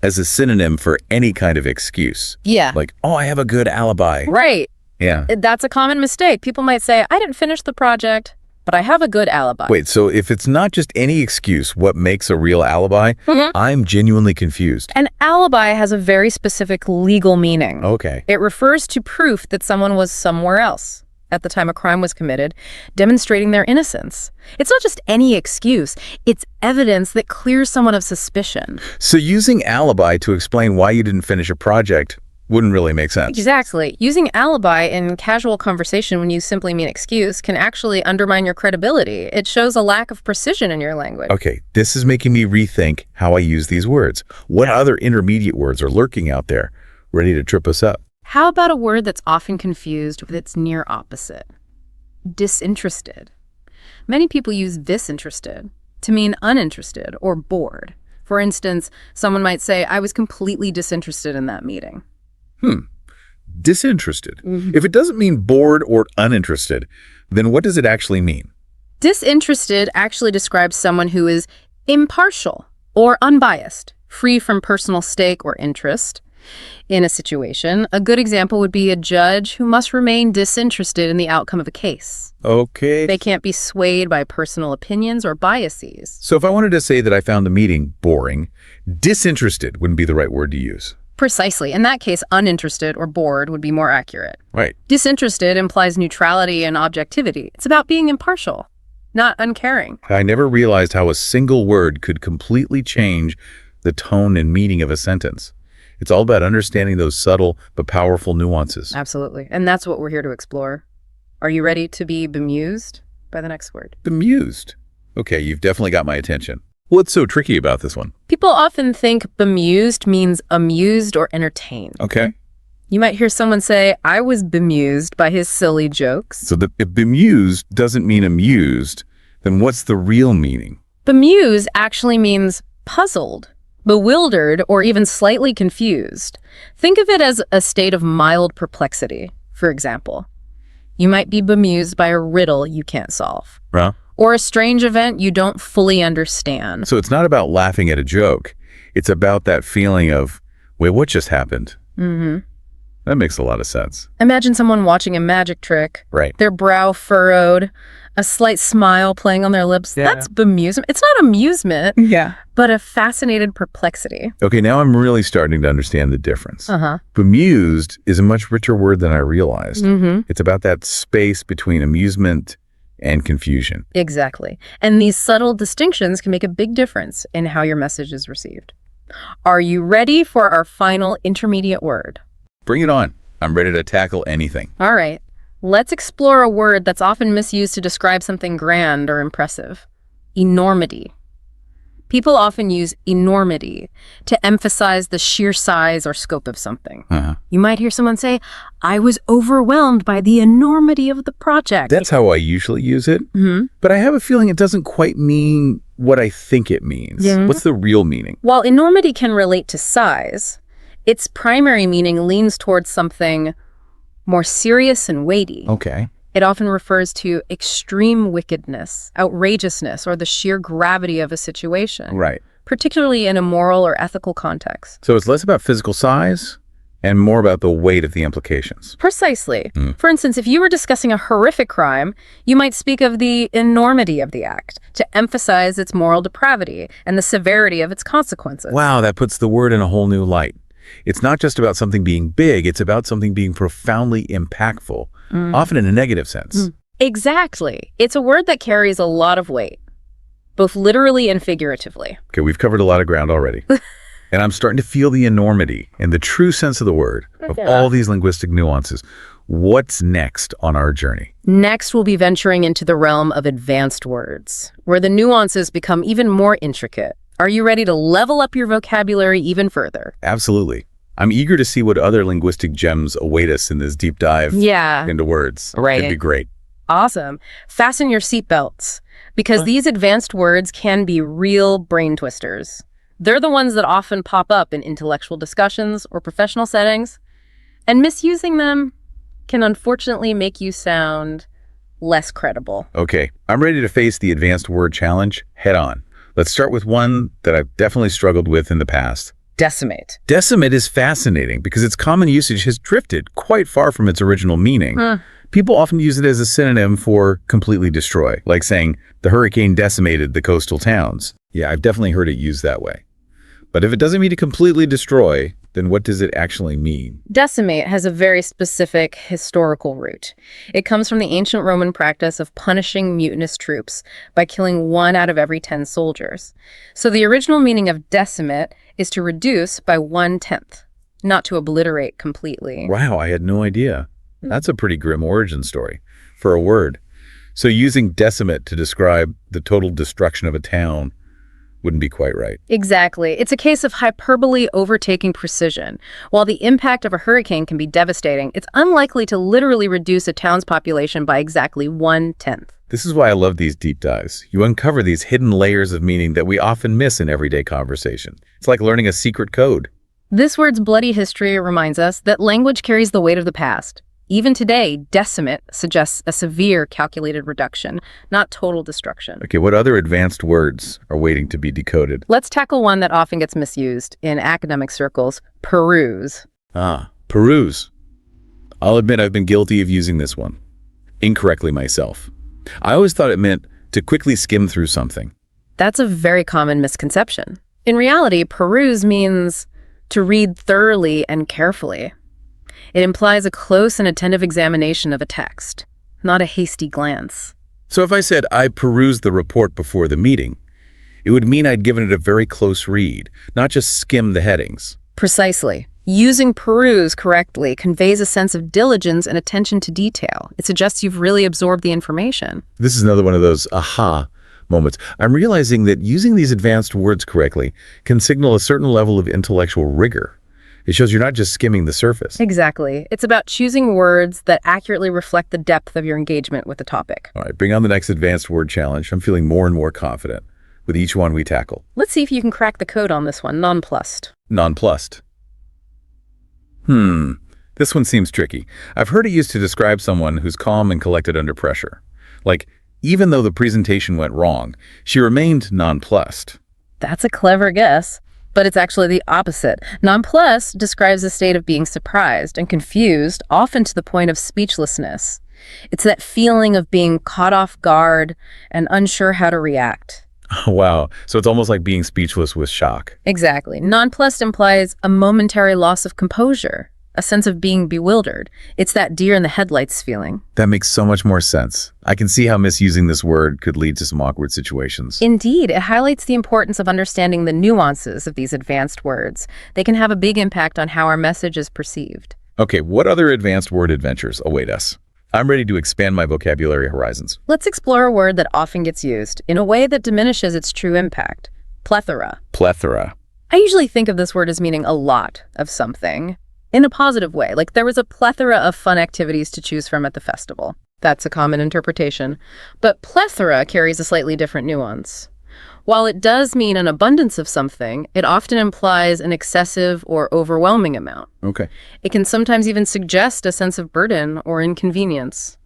as a synonym for any kind of excuse. Yeah. Like, oh, I have a good alibi. Right. Yeah. That's a common mistake. People might say, "I didn't finish the project, but I have a good alibi. Wait, so if it's not just any excuse, what makes a real alibi? I'm genuinely confused. An alibi has a very specific legal meaning. Okay. It refers to proof that someone was somewhere else at the time a crime was committed, demonstrating their innocence. It's not just any excuse. It's evidence that clears someone of suspicion. So using alibi to explain why you didn't finish a project wouldn't really make sense. Exactly. Using alibi in casual conversation when you simply mean excuse can actually undermine your credibility. It shows a lack of precision in your language. Okay, this is making me rethink how I use these words. What other intermediate words are lurking out there, ready to trip us up? How about a word that's often confused with its near opposite? Disinterested. Many people use disinterested to mean uninterested or bored. For instance, someone might say, I was completely disinterested in that meeting. Disinterested. If it doesn't mean bored or uninterested, then what does it actually mean? Disinterested actually describes someone who is impartial or unbiased, free from personal stake or interest in a situation. A good example would be a judge who must remain disinterested in the outcome of a case. Okay. They can't be swayed by personal opinions or biases. So if I wanted to say that I found the meeting boring, disinterested wouldn't be the right word to use. Precisely. In that case, uninterested or bored would be more accurate. Right. Disinterested implies neutrality and objectivity. It's about being impartial, not uncaring. I never realized how a single word could completely change the tone and meaning of a sentence. It's all about understanding those subtle but powerful nuances. Absolutely. And that's what we're here to explore. Are you ready to be bemused by the next word? Bemused. Okay, you've definitely got my attention. What's so tricky about this one? People often think bemused means amused or entertained. Okay. You might hear someone say, I was bemused by his silly jokes. So if bemused doesn't mean amused, then what's the real meaning? Bemused actually means puzzled, bewildered, or even slightly confused. Think of it as a state of mild perplexity, for example. You might be bemused by a riddle you can't solve, or a strange event you don't fully understand. So it's not about laughing at a joke. It's about that feeling of, wait, what just happened? That makes a lot of sense. Imagine someone watching a magic trick, Right. their brow furrowed, a slight smile playing on their lips. Yeah. That's bemusement. It's not amusement, Yeah. but a fascinated perplexity. Okay, now I'm really starting to understand the difference. Uh-huh. Bemused is a much richer word than I realized. Mm-hmm. It's about that space between amusement and confusion. Exactly. And these subtle distinctions can make a big difference in how your message is received. Are you ready for our final intermediate word? Bring it on. I'm ready to tackle anything. All right. Let's explore a word that's often misused to describe something grand or impressive. Enormity. People often use enormity to emphasize the sheer size or scope of something. You might hear someone say, I was overwhelmed by the enormity of the project. That's how I usually use it. But I have a feeling it doesn't quite mean what I think it means. What's the real meaning? While enormity can relate to size, its primary meaning leans towards something more serious and weighty. Okay. It often refers to extreme wickedness, outrageousness, or the sheer gravity of a situation, Right. particularly in a moral or ethical context. So it's less about physical size and more about the weight of the implications. Precisely. For instance, if you were discussing a horrific crime, you might speak of the enormity of the act to emphasize its moral depravity and the severity of its consequences. Wow, that puts the word in a whole new light. It's not just about something being big, it's about something being profoundly impactful, often in a negative sense. Exactly. It's a word that carries a lot of weight, both literally and figuratively. Okay, we've covered a lot of ground already. And I'm starting to feel the enormity and the true sense of the word, of all these linguistic nuances. What's next on our journey? Next, we'll be venturing into the realm of advanced words, where the nuances become even more intricate. Are you ready to level up your vocabulary even further? Absolutely. I'm eager to see what other linguistic gems await us in this deep dive into words. Right. It'd be great. Awesome. Fasten your seatbelts, because these advanced words can be real brain twisters. They're the ones that often pop up in intellectual discussions or professional settings, and misusing them can unfortunately make you sound less credible. Okay, I'm ready to face the advanced word challenge head on. Let's start with one that I've definitely struggled with in the past. Decimate. Decimate is fascinating because its common usage has drifted quite far from its original meaning. People often use it as a synonym for completely destroy, like saying the hurricane decimated the coastal towns. Yeah, I've definitely heard it used that way. But if it doesn't mean to completely destroy, then what does it actually mean? Decimate has a very specific historical root. It comes from the ancient Roman practice of punishing mutinous troops by killing 1 out of every 10 soldiers. So the original meaning of decimate is to reduce by 1/10, not to obliterate completely. Wow, I had no idea. That's a pretty grim origin story for a word. So using decimate to describe the total destruction of a town wouldn't be quite right. Exactly. It's a case of hyperbole overtaking precision. While the impact of a hurricane can be devastating, it's unlikely to literally reduce a town's population by exactly 1/10. This is why I love these deep dives. You uncover these hidden layers of meaning that we often miss in everyday conversation. It's like learning a secret code. This word's bloody history reminds us that language carries the weight of the past. Even today, decimate suggests a severe calculated reduction, not total destruction. Okay, what other advanced words are waiting to be decoded? Let's tackle one that often gets misused in academic circles: peruse. Peruse. I'll admit I've been guilty of using this one incorrectly myself. I always thought it meant to quickly skim through something. That's a very common misconception. In reality, peruse means to read thoroughly and carefully. It implies a close and attentive examination of a text, not a hasty glance. So if I said I perused the report before the meeting, it would mean I'd given it a very close read, not just skim the headings. Precisely. Using peruse correctly conveys a sense of diligence and attention to detail. It suggests you've really absorbed the information. This is another one of those aha moments. I'm realizing that using these advanced words correctly can signal a certain level of intellectual rigor. It shows you're not just skimming the surface. Exactly. It's about choosing words that accurately reflect the depth of your engagement with the topic. All right, bring on the next advanced word challenge. I'm feeling more and more confident with each one we tackle. Let's see if you can crack the code on this one. Nonplussed. Nonplussed. This one seems tricky. I've heard it used to describe someone who's calm and collected under pressure. Like, even though the presentation went wrong, she remained nonplussed. That's a clever guess, but it's actually the opposite. Nonplussed describes a state of being surprised and confused, often to the point of speechlessness. It's that feeling of being caught off guard and unsure how to react. Wow, so it's almost like being speechless with shock. Exactly. Nonplussed implies a momentary loss of composure, a sense of being bewildered. It's that deer in the headlights feeling. That makes so much more sense. I can see how misusing this word could lead to some awkward situations. Indeed, it highlights the importance of understanding the nuances of these advanced words. They can have a big impact on how our message is perceived. Okay, what other advanced word adventures await us? I'm ready to expand my vocabulary horizons. Let's explore a word that often gets used in a way that diminishes its true impact. Plethora. Plethora. I usually think of this word as meaning a lot of something in a positive way, like there was a plethora of fun activities to choose from at the festival. That's a common interpretation. But plethora carries a slightly different nuance. While it does mean an abundance of something, it often implies an excessive or overwhelming amount. Okay. It can sometimes even suggest a sense of burden or inconvenience.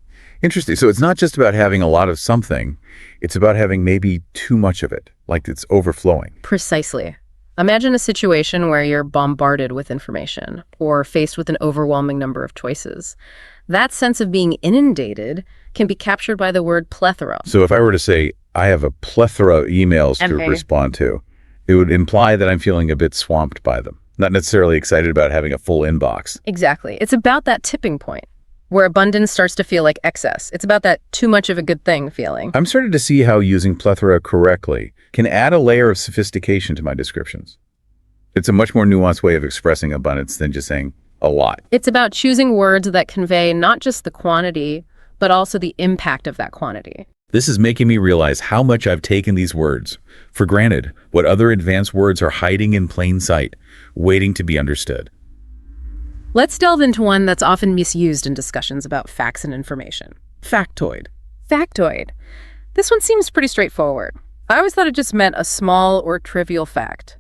Interesting. So it's not just about having a lot of something, it's about having maybe too much of it, like it's overflowing. Precisely. Imagine a situation where you're bombarded with information or faced with an overwhelming number of choices. That sense of being inundated can be captured by the word plethora. So if I were to say, I have a plethora of emails to respond to, it would imply that I'm feeling a bit swamped by them, not necessarily excited about having a full inbox. Exactly. It's about that tipping point where abundance starts to feel like excess. It's about that too much of a good thing feeling. I'm starting to see how using plethora correctly can add a layer of sophistication to my descriptions. It's a much more nuanced way of expressing abundance than just saying a lot. It's about choosing words that convey not just the quantity, but also the impact of that quantity. This is making me realize how much I've taken these words for granted, what other advanced words are hiding in plain sight, waiting to be understood. Let's delve into one that's often misused in discussions about facts and information. Factoid. Factoid. This one seems pretty straightforward. I always thought it just meant a small or trivial fact.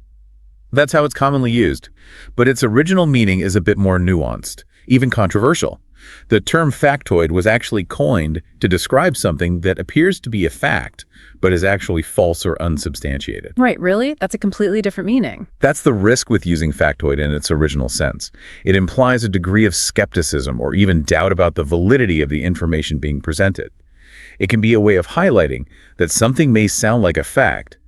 That's how it's commonly used, but its original meaning is a bit more nuanced. even controversial. The term factoid was actually coined to describe something that appears to be a fact, but is actually false or unsubstantiated. Right, really? That's a completely different meaning. That's the risk with using factoid in its original sense. It implies a degree of skepticism or even doubt about the validity of the information being presented. It can be a way of highlighting that something may sound like a fact,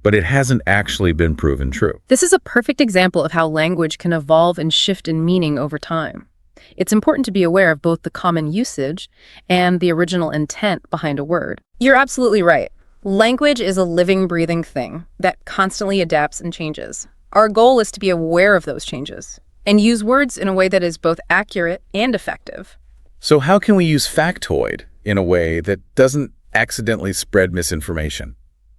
but it hasn't actually been proven true. This is a perfect example of how language can evolve and shift in meaning over time. It's important to be aware of both the common usage and the original intent behind a word. You're absolutely right. Language is a living, breathing thing that constantly adapts and changes. Our goal is to be aware of those changes and use words in a way that is both accurate and effective. So how can we use factoid in a way that doesn't accidentally spread misinformation?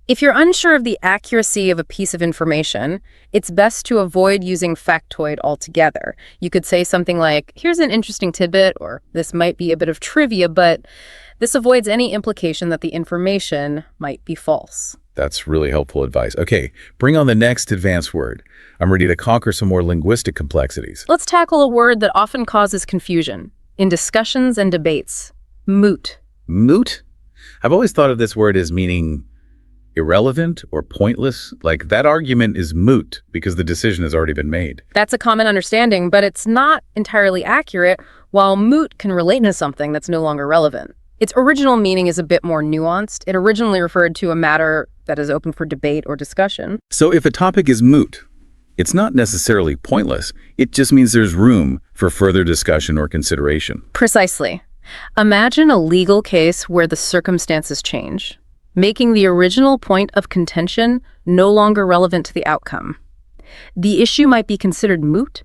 If you're unsure of the accuracy of a piece of information, it's best to avoid using factoid altogether. You could say something like, here's an interesting tidbit, or this might be a bit of trivia, but this avoids any implication that the information might be false. That's really helpful advice. Okay, bring on the next advanced word. I'm ready to conquer some more linguistic complexities. Let's tackle a word that often causes confusion in discussions and debates. Moot. Moot? I've always thought of this word as meaning irrelevant or pointless. Like, that argument is moot because the decision has already been made. That's a common understanding, but it's not entirely accurate. While moot can relate to something that's no longer relevant, its original meaning is a bit more nuanced. It originally referred to a matter that is open for debate or discussion. So if a topic is moot, it's not necessarily pointless. It just means there's room for further discussion or consideration. Precisely. Imagine a legal case where the circumstances change, making the original point of contention no longer relevant to the outcome. The issue might be considered moot,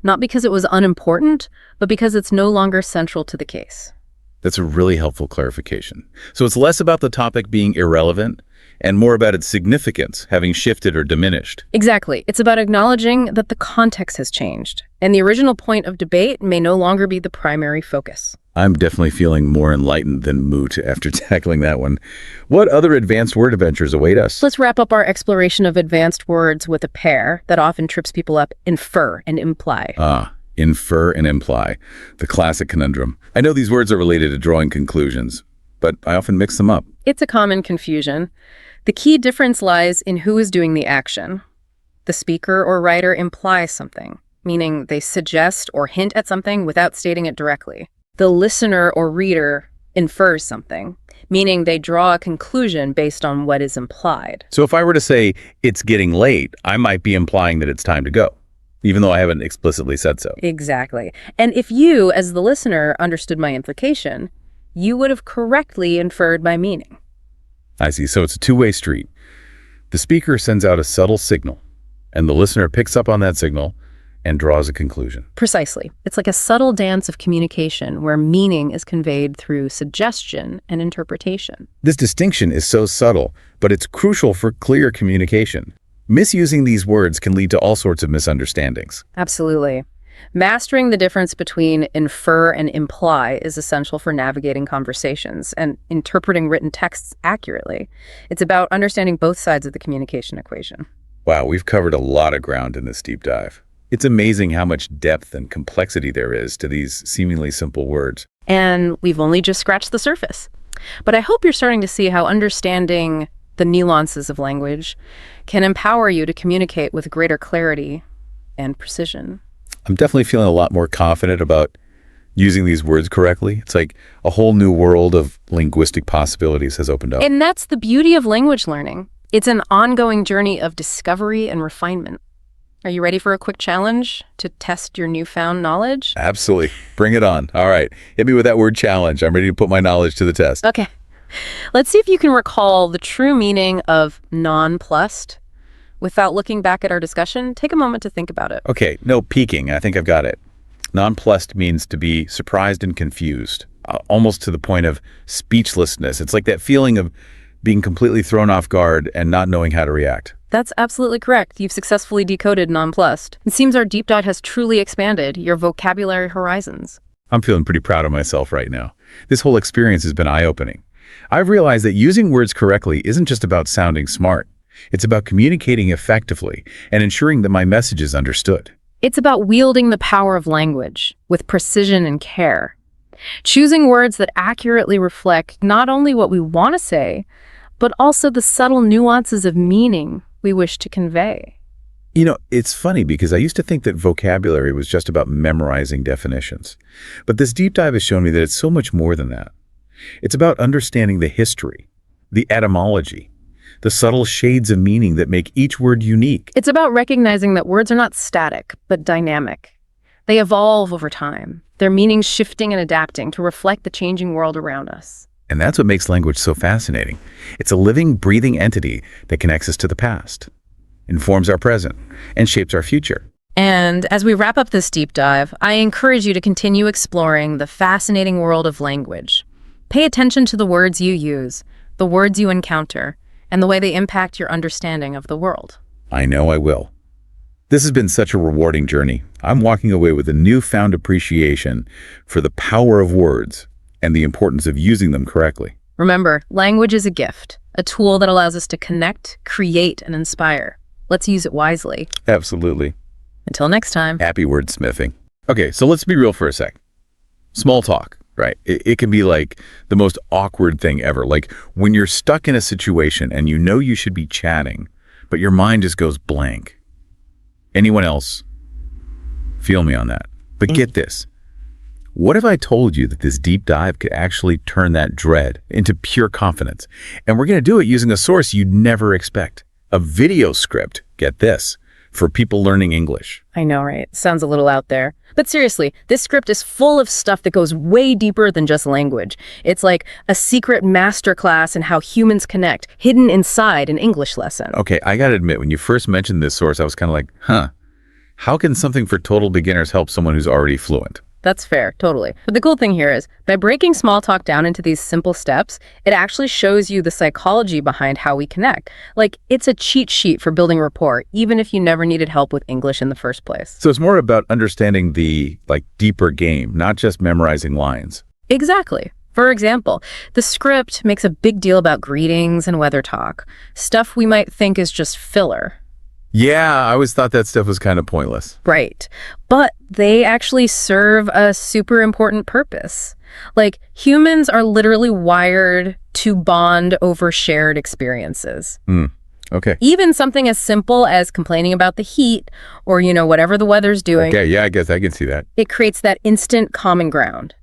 not because it was unimportant, but because it's no longer central to the case. That's a really helpful clarification. So it's less about the topic being irrelevant and more about its significance having shifted or diminished. Exactly. It's about acknowledging that the context has changed, and the original point of debate may no longer be the primary focus. I'm definitely feeling more enlightened than moot after tackling that one. What other advanced word adventures await us? Let's wrap up our exploration of advanced words with a pair that often trips people up: infer and imply. Infer and imply, the classic conundrum. I know these words are related to drawing conclusions, but I often mix them up. It's a common confusion. The key difference lies in who is doing the action. The speaker or writer implies something, meaning they suggest or hint at something without stating it directly. The listener or reader infers something, meaning they draw a conclusion based on what is implied. So if I were to say, it's getting late, I might be implying that it's time to go, even though I haven't explicitly said so. Exactly. And if you, as the listener, understood my implication, you would have correctly inferred my meaning. I see. So it's a two-way street. The speaker sends out a subtle signal, and the listener picks up on that signal and draws a conclusion. Precisely. It's like a subtle dance of communication where meaning is conveyed through suggestion and interpretation. This distinction is so subtle, but it's crucial for clear communication. Misusing these words can lead to all sorts of misunderstandings. Absolutely. Mastering the difference between infer and imply is essential for navigating conversations and interpreting written texts accurately. It's about understanding both sides of the communication equation. Wow, we've covered a lot of ground in this deep dive. It's amazing how much depth and complexity there is to these seemingly simple words. And we've only just scratched the surface. But I hope you're starting to see how understanding the nuances of language can empower you to communicate with greater clarity and precision. I'm definitely feeling a lot more confident about using these words correctly. It's like a whole new world of linguistic possibilities has opened up. And that's the beauty of language learning. It's an ongoing journey of discovery and refinement. Are you ready for a quick challenge to test your newfound knowledge? Absolutely. Bring it on. All right. Hit me with that word challenge. I'm ready to put my knowledge to the test. Okay. Let's see if you can recall the true meaning of nonplussed. Without looking back at our discussion, take a moment to think about it. Okay. No peeking. I think I've got it. Nonplussed means to be surprised and confused, almost to the point of speechlessness. It's like that feeling of being completely thrown off guard and not knowing how to react. That's absolutely correct. You've successfully decoded nonplussed. It seems our deep dive has truly expanded your vocabulary horizons. I'm feeling pretty proud of myself right now. This whole experience has been eye-opening. I've realized that using words correctly isn't just about sounding smart. It's about communicating effectively and ensuring that my message is understood. It's about wielding the power of language with precision and care, choosing words that accurately reflect not only what we want to say, but also the subtle nuances of meaning we wish to convey. You know, it's funny because I used to think that vocabulary was just about memorizing definitions. But this deep dive has shown me that it's so much more than that. It's about understanding the history, the etymology, the subtle shades of meaning that make each word unique. It's about recognizing that words are not static, but dynamic. They evolve over time, their meanings shifting and adapting to reflect the changing world around us. And that's what makes language so fascinating. It's a living, breathing entity that connects us to the past, informs our present, and shapes our future. And as we wrap up this deep dive, I encourage you to continue exploring the fascinating world of language. Pay attention to the words you use, the words you encounter, and the way they impact your understanding of the world. I know I will. This has been such a rewarding journey. I'm walking away with a newfound appreciation for the power of words and the importance of using them correctly. Remember, language is a gift, a tool that allows us to connect, create, and inspire. Let's use it wisely. Absolutely. Until next time. Happy wordsmithing. Okay, so let's be real for a sec. Small talk, right? It can be like the most awkward thing ever. Like when you're stuck in a situation and you know you should be chatting, but your mind just goes blank. Anyone else? Feel me on that. But get this. What if I told you that this deep dive could actually turn that dread into pure confidence? And we're going to do it using a source you'd never expect. A video script, get this, for people learning English. I know, right? Sounds a little out there. But seriously, this script is full of stuff that goes way deeper than just language. It's like a secret masterclass in how humans connect, hidden inside an English lesson. Okay, I gotta admit, when you first mentioned this source, I was kind of like, how can something for total beginners help someone who's already fluent? That's fair, totally. But the cool thing here is, by breaking small talk down into these simple steps, it actually shows you the psychology behind how we connect. Like, it's a cheat sheet for building rapport, even if you never needed help with English in the first place. So it's more about understanding the, deeper game, not just memorizing lines. Exactly. For example, the script makes a big deal about greetings and weather talk, stuff we might think is just filler. Yeah, I always thought that stuff was kind of pointless. Right. But they actually serve a super important purpose. Like, humans are literally wired to bond over shared experiences. Okay. Even something as simple as complaining about the heat or, whatever the weather's doing. Okay, yeah, I guess I can see that. It creates that instant common ground,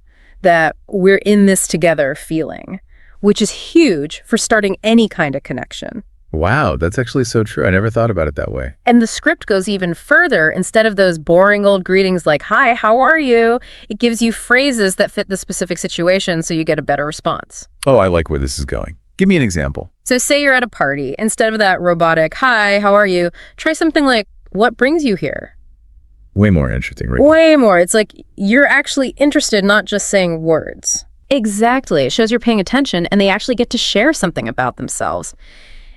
that we're in this together feeling, which is huge for starting any kind of connection. Wow, that's actually so true. I never thought about it that way. And the script goes even further. Instead of those boring old greetings like, "Hi, how are you?" it gives you phrases that fit the specific situation so you get a better response. Oh, I like where this is going. Give me an example. So say you're at a party. Instead of that robotic, "Hi, how are you?" try something like, "What brings you here?" Way more interesting, right? Way more. It's like you're actually interested, not just saying words. Exactly. It shows you're paying attention and they actually get to share something about themselves.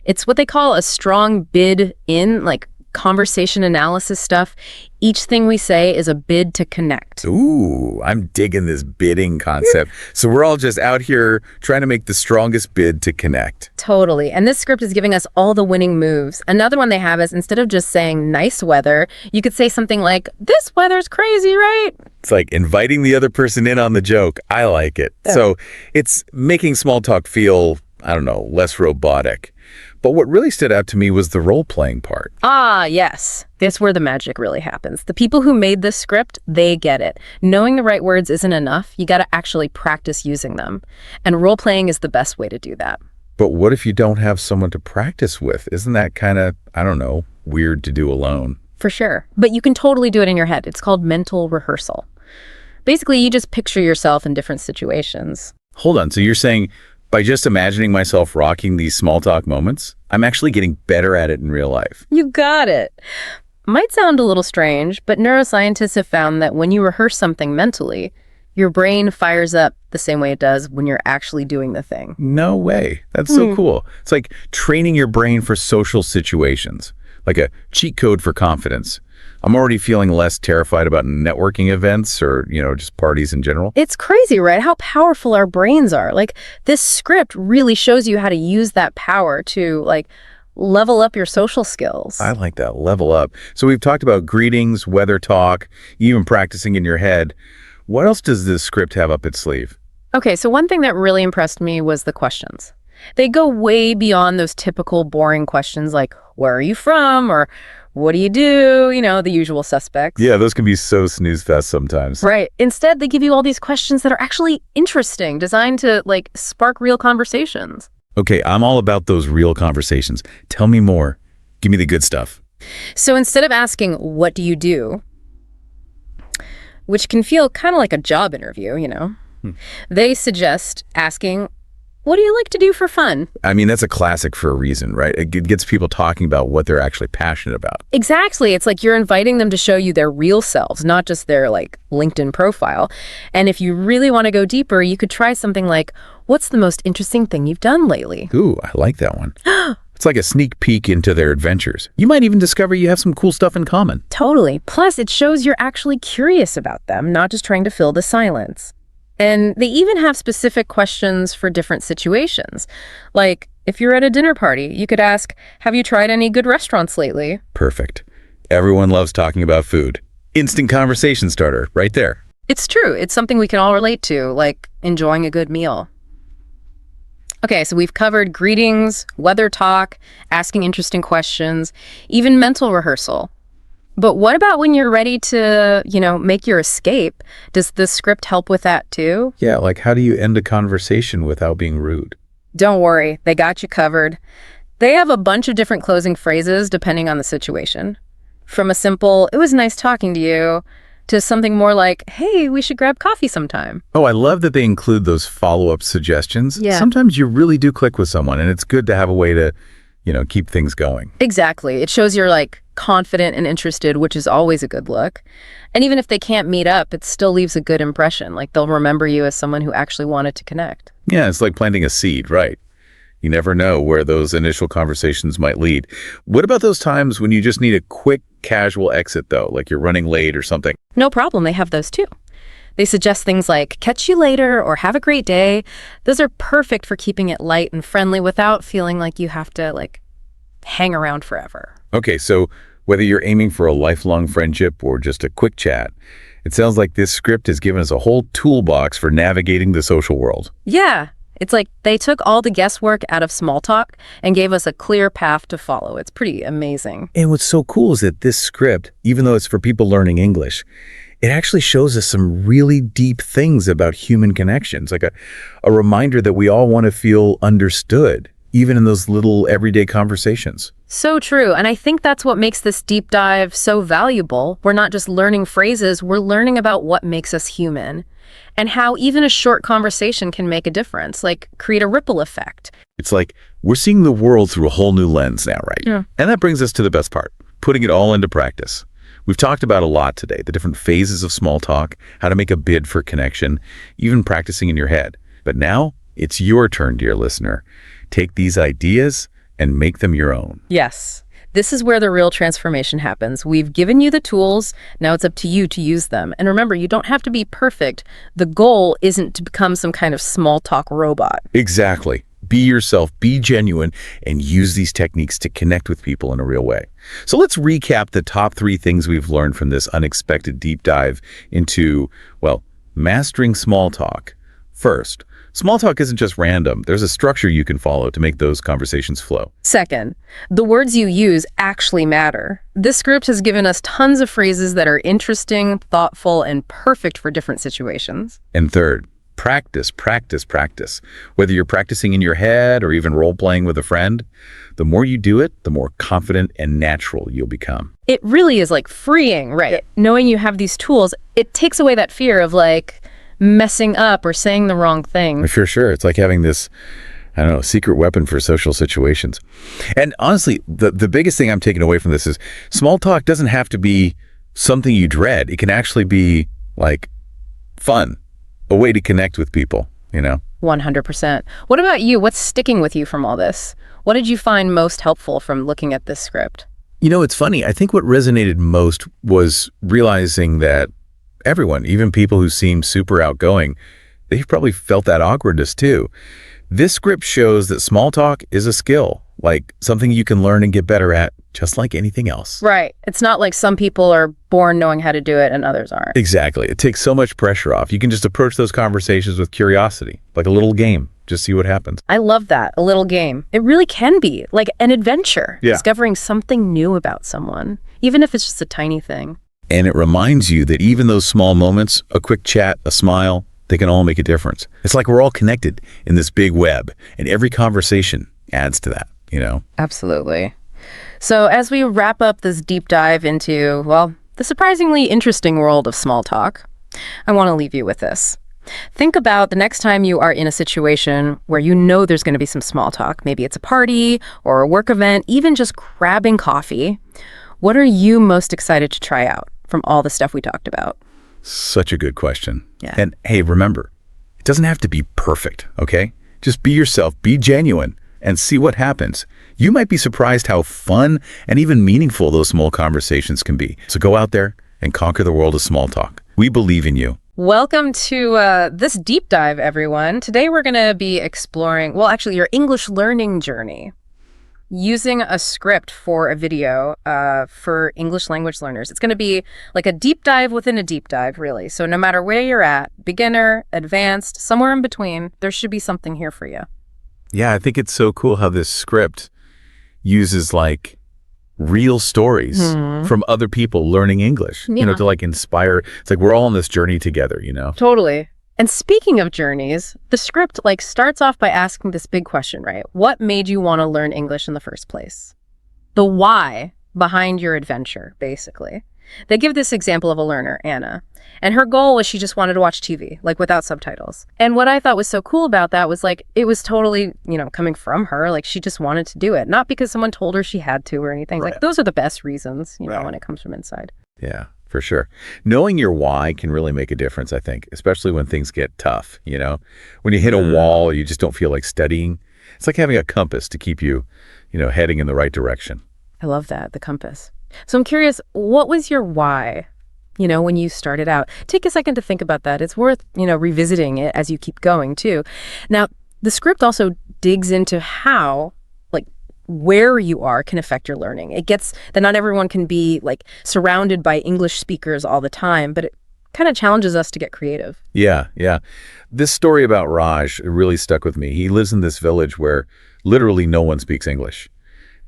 It's what they call a strong bid in, like conversation analysis stuff. Each thing we say is a bid to connect. Ooh, I'm digging this bidding concept. So we're all just out here trying to make the strongest bid to connect. Totally. And this script is giving us all the winning moves. Another one they have is, instead of just saying nice weather, you could say something like, "This weather's crazy, right?" It's like inviting the other person in on the joke. I like it. Yeah. So it's making small talk feel, less robotic. But what really stood out to me was the role-playing part. Ah, yes. That's where the magic really happens. The people who made this script, they get it. Knowing the right words isn't enough. You got to actually practice using them. And role-playing is the best way to do that. But what if you don't have someone to practice with? Isn't that kind of, weird to do alone? For sure. But you can totally do it in your head. It's called mental rehearsal. Basically, you just picture yourself in different situations. Hold on. So you're saying by just imagining myself rocking these small talk moments, I'm actually getting better at it in real life? You got it. Might sound a little strange, but neuroscientists have found that when you rehearse something mentally, your brain fires up the same way it does when you're actually doing the thing. No way. That's so cool. It's like training your brain for social situations, like a cheat code for confidence. I'm already feeling less terrified about networking events or, just parties in general. It's crazy, right? How powerful our brains are. Like, this script really shows you how to use that power to, level up your social skills. I like that, level up. So we've talked about greetings, weather talk, even practicing in your head. What else does this script have up its sleeve? Okay, so one thing that really impressed me was the questions. They go way beyond those typical boring questions like, where are you from? Or what do you do? The usual suspects. Yeah, those can be so snooze fest sometimes. Right. Instead, they give you all these questions that are actually interesting, designed to spark real conversations. Okay, I'm all about those real conversations. Tell me more. Give me the good stuff. So instead of asking, what do you do? Which can feel kind of like a job interview, they suggest asking, what do you like to do for fun? I mean, that's a classic for a reason, right? It gets people talking about what they're actually passionate about. Exactly. It's like you're inviting them to show you their real selves, not just their LinkedIn profile. And if you really want to go deeper, you could try something like, what's the most interesting thing you've done lately? Ooh, I like that one. It's like a sneak peek into their adventures. You might even discover you have some cool stuff in common. Totally. Plus, it shows you're actually curious about them, not just trying to fill the silence. And they even have specific questions for different situations. Like, if you're at a dinner party, you could ask, have you tried any good restaurants lately? Perfect. Everyone loves talking about food. Instant conversation starter, right there. It's true. It's something we can all relate to, like enjoying a good meal. Okay, so we've covered greetings, weather talk, asking interesting questions, even mental rehearsal. But what about when you're ready to, make your escape? Does this script help with that too? Yeah, like how do you end a conversation without being rude? Don't worry, they got you covered. They have a bunch of different closing phrases depending on the situation. From a simple, it was nice talking to you, to something more like, hey, we should grab coffee sometime. Oh, I love that they include those follow-up suggestions. Yeah. Sometimes you really do click with someone, and it's good to have a way to, keep things going. Exactly. It shows you're confident and interested, which is always a good look. And even if they can't meet up, it still leaves a good impression. They'll remember you as someone who actually wanted to connect. Yeah, it's like planting a seed, right? You never know where those initial conversations might lead. What about those times when you just need a quick, casual exit, though, like you're running late or something? No problem. They have those too. They suggest things like, catch you later or have a great day. Those are perfect for keeping it light and friendly without feeling like you have to, hang around forever. Okay, so whether you're aiming for a lifelong friendship or just a quick chat, it sounds like this script has given us a whole toolbox for navigating the social world. Yeah. It's like they took all the guesswork out of small talk and gave us a clear path to follow. It's pretty amazing. And what's so cool is that this script, even though it's for people learning English, it actually shows us some really deep things about human connections, like a reminder that we all want to feel understood, even in those little everyday conversations. So true. And I think that's what makes this deep dive so valuable. We're not just learning phrases, we're learning about what makes us human and how even a short conversation can make a difference, create a ripple effect. It's like we're seeing the world through a whole new lens now, right? Yeah. And that brings us to the best part, putting it all into practice. We've talked about a lot today, the different phases of small talk, how to make a bid for connection, even practicing in your head. But now it's your turn, dear listener. Take these ideas and make them your own. Yes. This is where the real transformation happens. We've given you the tools. Now it's up to you to use them. And remember, you don't have to be perfect. The goal isn't to become some kind of small talk robot. Exactly. Be yourself, be genuine, and use these techniques to connect with people in a real way. So let's recap the top 3 things we've learned from this unexpected deep dive into, mastering small talk. First, small talk isn't just random. There's a structure you can follow to make those conversations flow. Second, the words you use actually matter. This script has given us tons of phrases that are interesting, thoughtful, and perfect for different situations. And third, practice, practice, practice. Whether you're practicing in your head or even role-playing with a friend, the more you do it, the more confident and natural you'll become. It really is freeing, right? Yeah. Knowing you have these tools, it takes away that fear of messing up or saying the wrong thing. For sure. It's like having this, secret weapon for social situations. And honestly, the biggest thing I'm taking away from this is small talk doesn't have to be something you dread. It can actually be fun, a way to connect with people, 100%. What about you? What's sticking with you from all this? What did you find most helpful from looking at this script? It's funny. I think what resonated most was realizing that everyone, even people who seem super outgoing, they've probably felt that awkwardness too. This script shows that small talk is a skill, like something you can learn and get better at, just like anything else. Right. It's not like some people are born knowing how to do it and others aren't. Exactly. It takes so much pressure off. You can just approach those conversations with curiosity, like a little game. Just see what happens. I love that. A little game. It really can be like an adventure, Yeah. discovering something new about someone, even if it's just a tiny thing. And it reminds you that even those small moments, a quick chat, a smile, they can all make a difference. It's like we're all connected in this big web, and every conversation adds to that, you know? Absolutely. So as we wrap up this deep dive into, well, the surprisingly interesting world of small talk, I want to leave you with this. Think about the next time you are in a situation where you know there's going to be some small talk. Maybe it's a party or a work event, even just grabbing coffee. What are you most excited to try out from all the stuff we talked about? Such a good question. Yeah. And hey, remember, it doesn't have to be perfect, okay? Just be yourself, be genuine, and see what happens. You might be surprised how fun and even meaningful those small conversations can be. So go out there and conquer the world of small talk. We believe in you. Welcome to this deep dive, everyone. Today we're going to be exploring, well, actually, your English learning journey using a script for a video for English language learners. It's going to be like a deep dive within a deep dive, really. So no matter where you're at, beginner, advanced, somewhere in between, there should be something here for you. Yeah, I think it's so cool how this script uses like real stories from other people learning English, you know, to like inspire. It's like we're all on this journey together, you know? Totally. And speaking of journeys, the script like starts off by asking this big question, right? What made you want to learn English in the first place? The why behind your adventure, basically. They give this example of a learner, Anna, and her goal was she just wanted to watch TV, like without subtitles. And what I thought was so cool about that was like, it was totally, you know, coming from her, like she just wanted to do it, not because someone told her she had to or anything. Right. Like those are the best reasons, you know, Right. when it comes from inside. Yeah, for sure. Knowing your why can really make a difference, I think, especially when things get tough, you know? When you hit a wall or you just don't feel like studying, it's like having a compass to keep you, you know, heading in the right direction. I love that, the compass. So I'm curious, what was your why, you know, when you started out? Take a second to think about that. It's worth, you know, revisiting it as you keep going too. Now, the script also digs into how, like, where you are can affect your learning. It gets that not everyone can be like surrounded by English speakers all the time, but it kind of challenges us to get creative. Yeah, yeah. This story about Raj really stuck with me. He lives in this village where literally no one speaks English.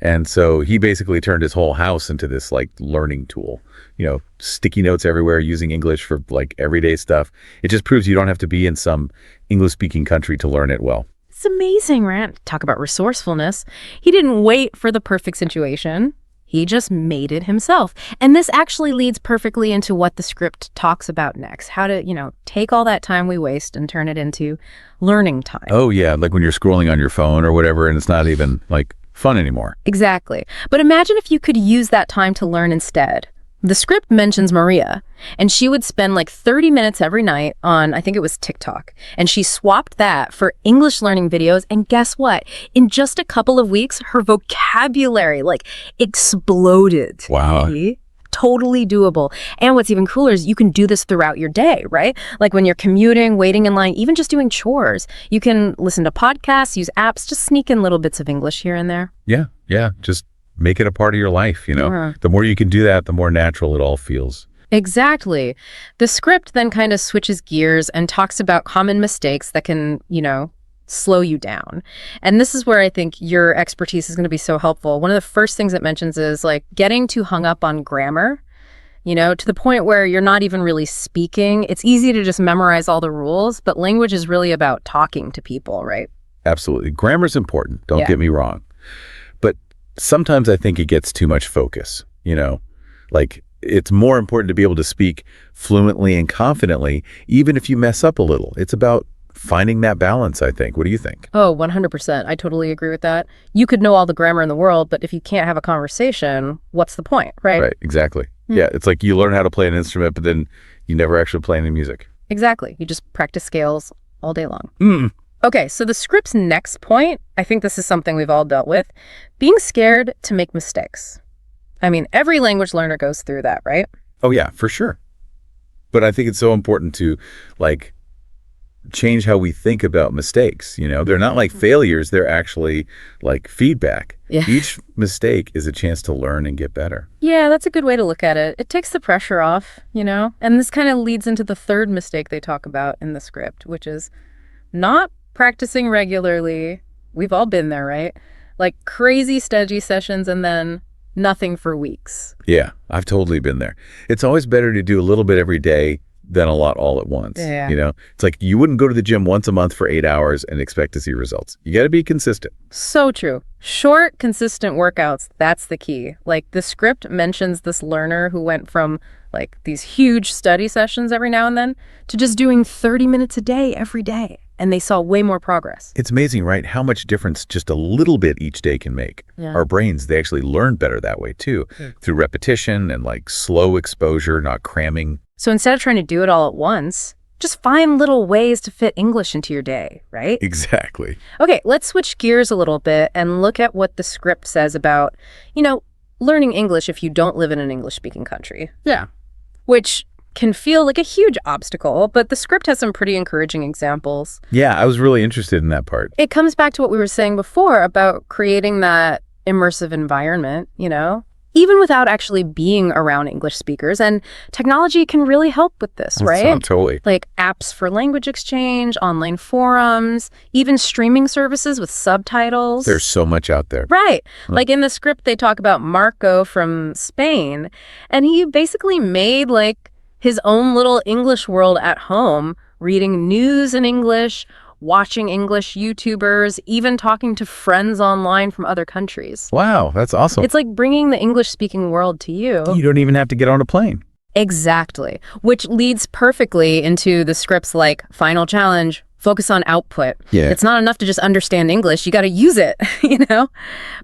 And so he basically turned his whole house into this like learning tool, you know, sticky notes everywhere using English for like everyday stuff. It just proves you don't have to be in some English speaking country to learn it well. It's amazing, right? Talk about resourcefulness. He didn't wait for the perfect situation. He just made it himself. And this actually leads perfectly into what the script talks about next. How to, you know, take all that time we waste and turn it into learning time. Oh yeah, like when you're scrolling on your phone or whatever and it's not even like fun anymore. Exactly. But imagine if you could use that time to learn instead. The script mentions Maria, and she would spend like 30 minutes every night on, I think it was TikTok, and she swapped that for English learning videos, and guess what? In just a couple of weeks, her vocabulary like exploded. Wow. See? Totally doable. And what's even cooler is you can do this throughout your day, right? Like when you're commuting, waiting in line, even just doing chores. You can listen to podcasts, use apps, just sneak in little bits of English here and there. Yeah, yeah. Just make it a part of your life, you know? Yeah. The more you can do that, the more natural it all feels. Exactly. The script then kind of switches gears and talks about common mistakes that can, you know, slow you down. And this is where I think your expertise is going to be so helpful. One of the first things it mentions is like getting too hung up on grammar, you know, to the point where you're not even really speaking. It's easy to just memorize all the rules, but language is really about talking to people, right? Absolutely. Grammar's important, don't Yeah. get me wrong. But sometimes I think it gets too much focus, you know? Like it's more important to be able to speak fluently and confidently, even if you mess up a little. It's about finding that balance, I think. What do you think? Oh, 100%. I totally agree with that. You could know all the grammar in the world, but if you can't have a conversation, what's the point, right? Right, exactly. Yeah, it's like you learn how to play an instrument, but then you never actually play any music. Exactly. You just practice scales all day long. Okay, so the script's next point, I think this is something we've all dealt with, being scared to make mistakes. I mean, every language learner goes through that, right? Oh yeah, for sure. But I think it's so important to like change how we think about mistakes. They're not like failures. They're actually like feedback. Yeah. Each mistake is a chance to learn and get better. Yeah, that's a good way to look at it. It takes the pressure off, And this kind of leads into the third mistake they talk about in the script, which is not practicing regularly. We've all been there, right? Like crazy study sessions and then nothing for weeks. Yeah, I've totally been there. It's always better to do a little bit every day than a lot all at once. Yeah. It's like you wouldn't go to the gym once a month for 8 hours and expect to see results. You got to be consistent. So true. Short, consistent workouts, that's the key. Like the script mentions this learner who went from like these huge study sessions every now and then to just doing 30 minutes a day every day. And they saw way more progress. It's amazing, right? How much difference just a little bit each day can make. Yeah. Our brains, they actually learn better that way too, through repetition and like slow exposure, not cramming. So instead of trying to do it all at once, just find little ways to fit English into your day, right? Exactly. Okay, let's switch gears a little bit and look at what the script says about, learning English if you don't live in an English-speaking country. Yeah. Which can feel like a huge obstacle, but the script has some pretty encouraging examples. Yeah, I was really interested in that part. It comes back to what we were saying before about creating that immersive environment, even without actually being around English speakers. And technology can really help with this, right? Oh, totally. Like apps for language exchange, online forums, even streaming services with subtitles. There's so much out there. Right. Like in the script, they talk about Marco from Spain, and he basically made like his own little English world at home, reading news in English, watching English YouTubers, even talking to friends online from other countries. Wow, that's awesome. It's like bringing the English-speaking world to you. You don't even have to get on a plane. Exactly. Which leads perfectly into the script's like final challenge, focus on output. Yeah. It's not enough to just understand English. You got to use it,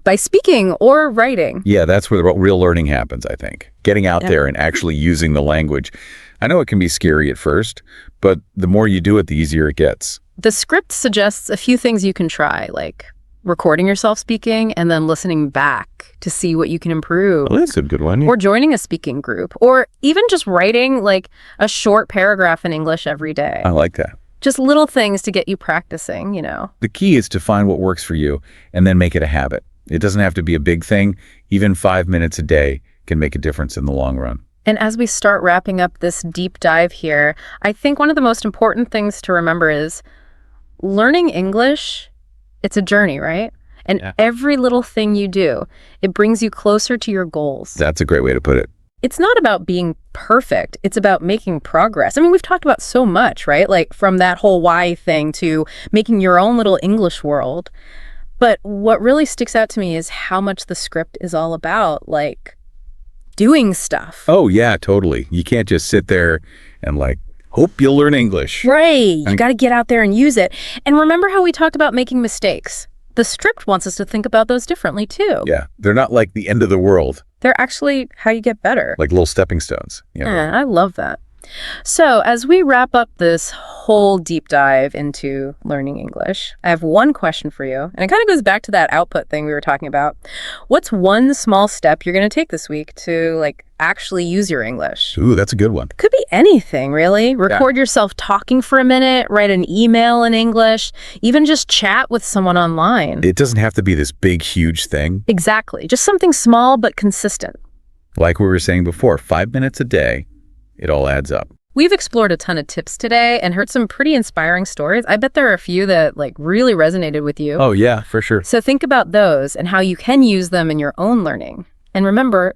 by speaking or writing. Yeah, that's where the real learning happens, I think. Getting out there and actually using the language. I know it can be scary at first, but the more you do it, the easier it gets. The script suggests a few things you can try, like recording yourself speaking and then listening back to see what you can improve. Well, that's a good one. Or joining a speaking group, or even just writing like a short paragraph in English every day. I like that. Just little things to get you practicing, The key is to find what works for you and then make it a habit. It doesn't have to be a big thing. Even 5 minutes a day can make a difference in the long run. And as we start wrapping up this deep dive here, I think one of the most important things to remember is learning English, it's a journey, right? And every little thing you do, it brings you closer to your goals. That's a great way to put it. It's not about being perfect. It's about making progress. I mean, we've talked about so much, right? Like from that whole why thing to making your own little English world. But what really sticks out to me is how much the script is all about, like, doing stuff. Oh, yeah, totally. You can't just sit there and like, hope you'll learn English. Right. You got to get out there and use it. And remember how we talked about making mistakes? The script wants us to think about those differently, too. Yeah, they're not like the end of the world. They're actually how you get better. Like little stepping stones. I love that. So as we wrap up this whole deep dive into learning English, I have one question for you. And it kind of goes back to that output thing we were talking about. What's one small step you're going to take this week to actually use your English? Ooh, that's a good one. Could be anything, really. Record yourself talking for a minute, write an email in English, even just chat with someone online. It doesn't have to be this big, huge thing. Exactly. Just something small but consistent. Like we were saying before, 5 minutes a day, it all adds up. We've explored a ton of tips today and heard some pretty inspiring stories. I bet there are a few that really resonated with you. Oh, yeah, for sure. So think about those and how you can use them in your own learning. And remember,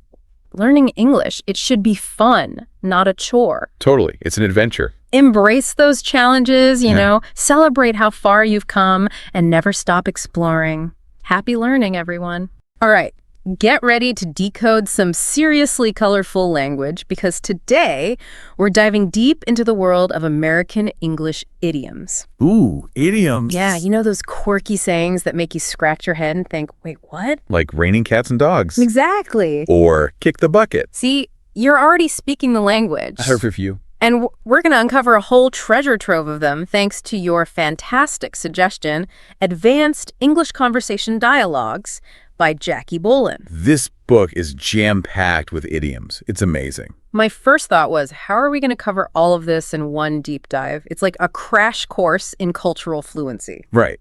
learning English, it should be fun, not a chore. Totally. It's an adventure. Embrace those challenges, celebrate how far you've come and never stop exploring. Happy learning, everyone. All right. Get ready to decode some seriously colorful language because today we're diving deep into the world of American English idioms. Ooh, idioms. Yeah, those quirky sayings that make you scratch your head and think, wait, what? Like raining cats and dogs. Exactly. Or kick the bucket. See, you're already speaking the language. I heard a few. And we're going to uncover a whole treasure trove of them thanks to your fantastic suggestion, Advanced English Conversation Dialogues, by Jackie Boland. This book is jam-packed with idioms. It's amazing. My first thought was, how are we going to cover all of this in one deep dive? It's like a crash course in cultural fluency. Right.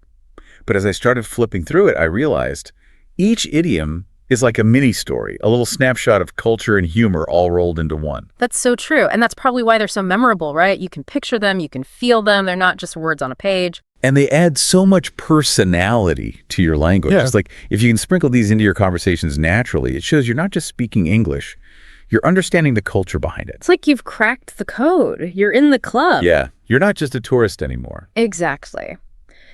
But as I started flipping through it, I realized each idiom is like a mini story, a little snapshot of culture and humor all rolled into one. That's so true. And that's probably why they're so memorable, right? You can picture them, you can feel them. They're not just words on a page. And they add so much personality to your language. Yeah. It's like if you can sprinkle these into your conversations naturally, it shows you're not just speaking English, you're understanding the culture behind it. It's like you've cracked the code. You're in the club. Yeah, you're not just a tourist anymore. Exactly.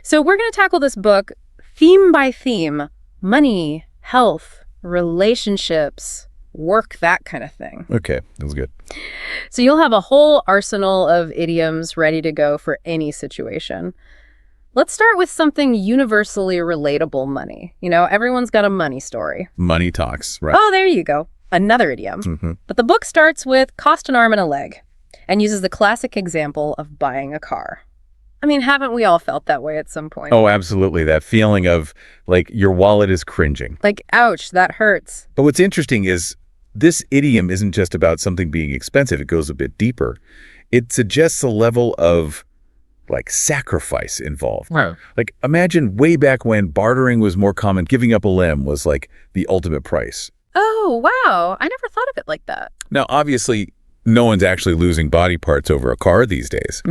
So we're going to tackle this book theme by theme: money, health, relationships, work, that kind of thing. Okay, that was good. So you'll have a whole arsenal of idioms ready to go for any situation. Let's start with something universally relatable: money. You know, everyone's got a money story. Money talks, right? Oh, there you go. Another idiom. But the book starts with cost an arm and a leg and uses the classic example of buying a car. I mean, haven't we all felt that way at some point? Oh, absolutely. That feeling of like your wallet is cringing. Like, ouch, that hurts. But what's interesting is this idiom isn't just about something being expensive. It goes a bit deeper. It suggests a level of like sacrifice involved. Right. Like imagine way back when bartering was more common, giving up a limb was like the ultimate price. Oh, wow. I never thought of it like that. Now, obviously, no one's actually losing body parts over a car these days.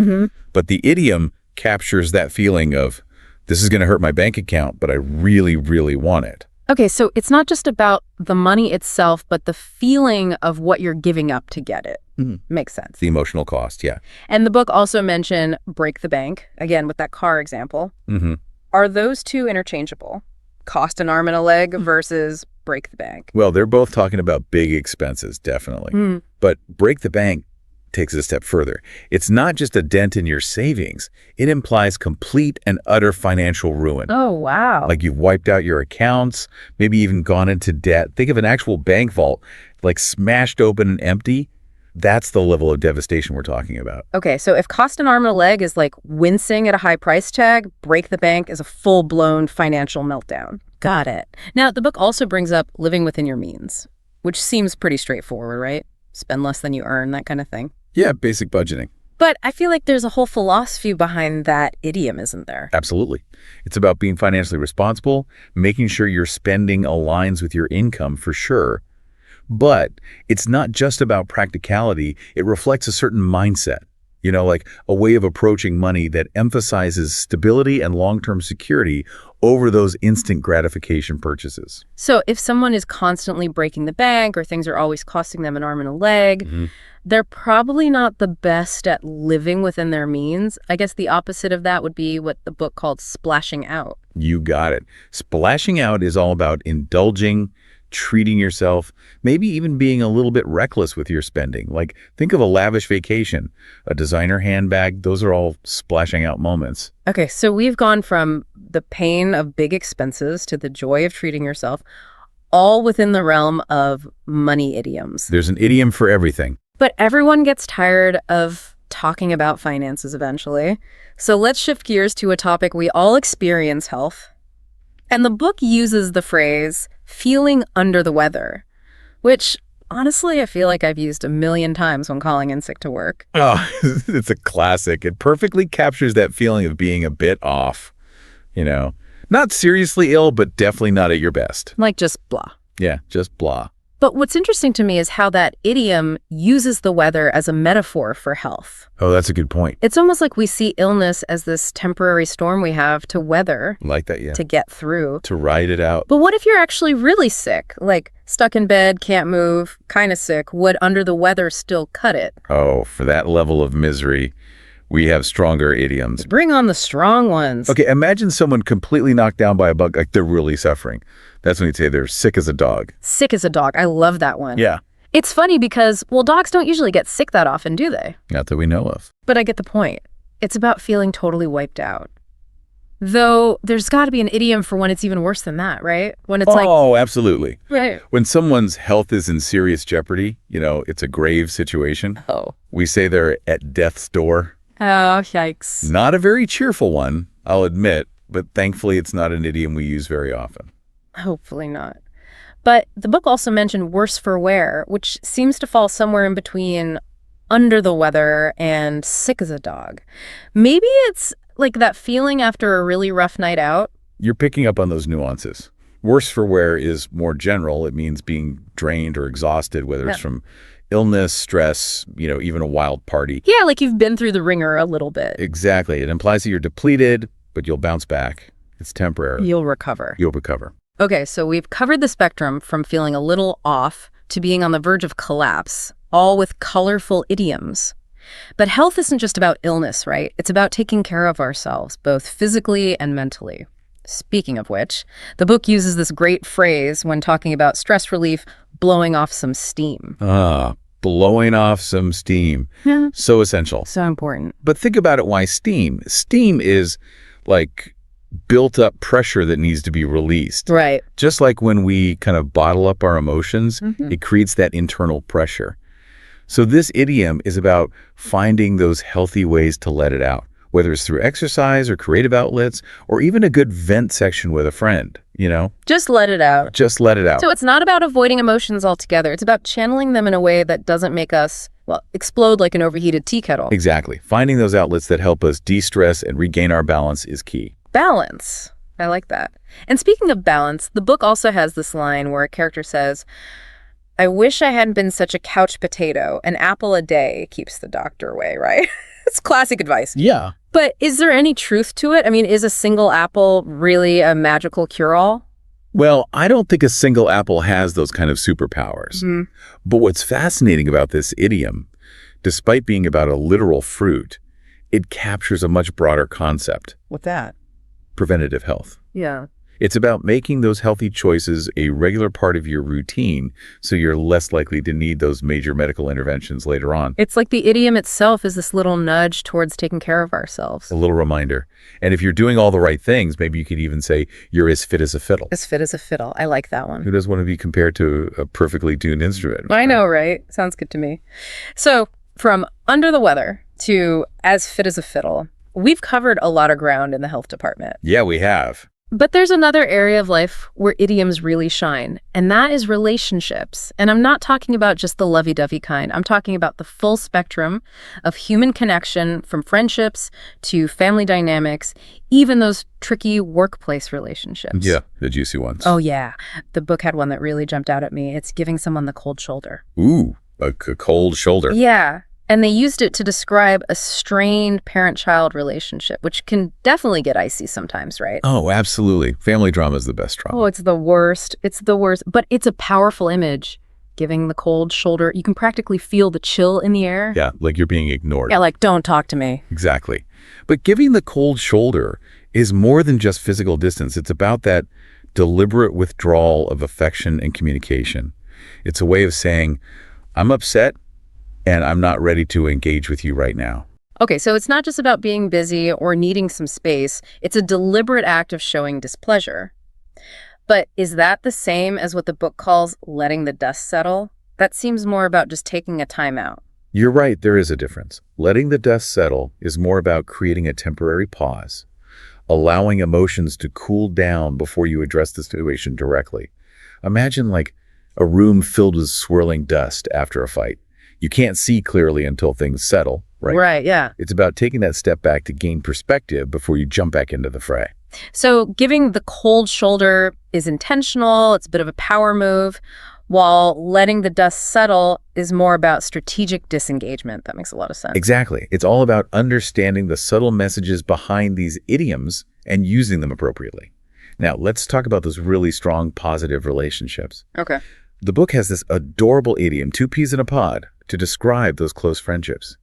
But the idiom captures that feeling of, this is going to hurt my bank account, but I really, really want it. Okay, so it's not just about the money itself, but the feeling of what you're giving up to get it. Makes sense. The emotional cost, yeah. And the book also mentioned break the bank, again, with that car example. Are those two interchangeable? Cost an arm and a leg versus break the bank? Well, they're both talking about big expenses, definitely. But break the bank takes it a step further. It's not just a dent in your savings. It implies complete and utter financial ruin. Oh, wow. Like you've wiped out your accounts, maybe even gone into debt. Think of an actual bank vault, like smashed open and empty. That's the level of devastation we're talking about. Okay, so if cost an arm and a leg is like wincing at a high price tag, break the bank is a full-blown financial meltdown. Got it. Now, the book also brings up living within your means, which seems pretty straightforward, right? Spend less than you earn, that kind of thing. Yeah, basic budgeting. But I feel like there's a whole philosophy behind that idiom, isn't there? Absolutely. It's about being financially responsible, making sure your spending aligns with your income for sure. But it's not just about practicality. It reflects a certain mindset, you know, like a way of approaching money that emphasizes stability and long-term security over those instant gratification purchases. So if someone is constantly breaking the bank or things are always costing them an arm and a leg, they're probably not the best at living within their means. I guess the opposite of that would be what the book called splashing out. You got it. Splashing out is all about indulging, treating yourself, maybe even being a little bit reckless with your spending. Like think of a lavish vacation, a designer handbag. Those are all splashing out moments. Okay, so we've gone from the pain of big expenses to the joy of treating yourself, all within the realm of money idioms. There's an idiom for everything. But everyone gets tired of talking about finances eventually. So let's shift gears to a topic we all experience: health. And the book uses the phrase feeling under the weather, which honestly I feel like I've used a million times when calling in sick to work. Oh, it's a classic. It perfectly captures that feeling of being a bit off, you know, not seriously ill, but definitely not at your best. Like just blah. Yeah, just blah. But what's interesting to me is how that idiom uses the weather as a metaphor for health. Oh, that's a good point. It's almost like we see illness as this temporary storm we have to weather, Like that, yeah. to get through. To ride it out. But what if you're actually really sick? Like stuck in bed, can't move, kind of sick. Would under the weather still cut it? Oh, for that level of misery, we have stronger idioms. Bring on the strong ones. Okay, imagine someone completely knocked down by a bug, like they're really suffering. That's when you'd say they're sick as a dog. Sick as a dog. I love that one. Yeah. It's funny because, well, dogs don't usually get sick that often, do they? Not that we know of. But I get the point. It's about feeling totally wiped out. Though there's got to be an idiom for when it's even worse than that, right? When it's like... Oh, absolutely. Right. When someone's health is in serious jeopardy, you know, it's a grave situation. Oh. We say they're at death's door. Oh, yikes. Not a very cheerful one, I'll admit, but thankfully it's not an idiom we use very often. Hopefully not. But the book also mentioned worse for wear, which seems to fall somewhere in between under the weather and sick as a dog. Maybe it's like that feeling after a really rough night out. You're picking up on those nuances. Worse for wear is more general. It means being drained or exhausted, whether it's from illness, stress, even a wild party. Yeah, like you've been through the ringer a little bit. Exactly. It implies that you're depleted, but you'll bounce back. It's temporary. You'll recover. You'll recover. Okay, so we've covered the spectrum from feeling a little off to being on the verge of collapse, all with colorful idioms. But health isn't just about illness, right? It's about taking care of ourselves, both physically and mentally. Speaking of which, the book uses this great phrase when talking about stress relief, blowing off some steam. Blowing off some steam. Yeah. So essential. So important. But think about it, why steam? Steam is like built up pressure that needs to be released. Right. Just like when we kind of bottle up our emotions, it creates that internal pressure. So this idiom is about finding those healthy ways to let it out, whether it's through exercise or creative outlets, or even a good vent section with a friend, Just let it out. Just let it out. So it's not about avoiding emotions altogether. It's about channeling them in a way that doesn't make us, explode like an overheated tea kettle. Exactly. Finding those outlets that help us de-stress and regain our balance is key. Balance. I like that. And speaking of balance, the book also has this line where a character says, "I wish I hadn't been such a couch potato. An apple a day keeps the doctor away," right? It's classic advice. Yeah. But is there any truth to it? I mean, is a single apple really a magical cure-all? Well, I don't think a single apple has those kind of superpowers. But what's fascinating about this idiom, despite being about a literal fruit, it captures a much broader concept. What's that? Preventative health. Yeah. It's about making those healthy choices a regular part of your routine so you're less likely to need those major medical interventions later on. It's like the idiom itself is this little nudge towards taking care of ourselves. A little reminder. And if you're doing all the right things, maybe you could even say you're as fit as a fiddle. As fit as a fiddle. I like that one. Who doesn't want to be compared to a perfectly tuned instrument? I know, right? Sounds good to me. So from under the weather to as fit as a fiddle, we've covered a lot of ground in the health department. Yeah, we have. But there's another area of life where idioms really shine, and that is relationships. And I'm not talking about just the lovey-dovey kind. I'm talking about the full spectrum of human connection, from friendships to family dynamics, even those tricky workplace relationships. Yeah, the juicy ones. Oh, yeah. The book had one that really jumped out at me. It's giving someone the cold shoulder. Ooh, a cold shoulder. Yeah. And they used it to describe a strained parent-child relationship, which can definitely get icy sometimes, right? Oh, absolutely. Family drama is the best drama. Oh, it's the worst. It's the worst. But it's a powerful image. Giving the cold shoulder. You can practically feel the chill in the air. Yeah, like you're being ignored. Yeah, like, don't talk to me. Exactly. But giving the cold shoulder is more than just physical distance. It's about that deliberate withdrawal of affection and communication. It's a way of saying, I'm upset, and I'm not ready to engage with you right now. Okay, so it's not just about being busy or needing some space. It's a deliberate act of showing displeasure. But is that the same as what the book calls letting the dust settle? That seems more about just taking a time out. You're right, there is a difference. Letting the dust settle is more about creating a temporary pause, allowing emotions to cool down before you address the situation directly. Imagine like a room filled with swirling dust after a fight. You can't see clearly until things settle, right? Right, yeah. It's about taking that step back to gain perspective before you jump back into the fray. So giving the cold shoulder is intentional. It's a bit of a power move, while letting the dust settle is more about strategic disengagement. That makes a lot of sense. Exactly. It's all about understanding the subtle messages behind these idioms and using them appropriately. Now, let's talk about those really strong positive relationships. Okay. The book has this adorable idiom, 2 peas in a pod, to describe those close friendships.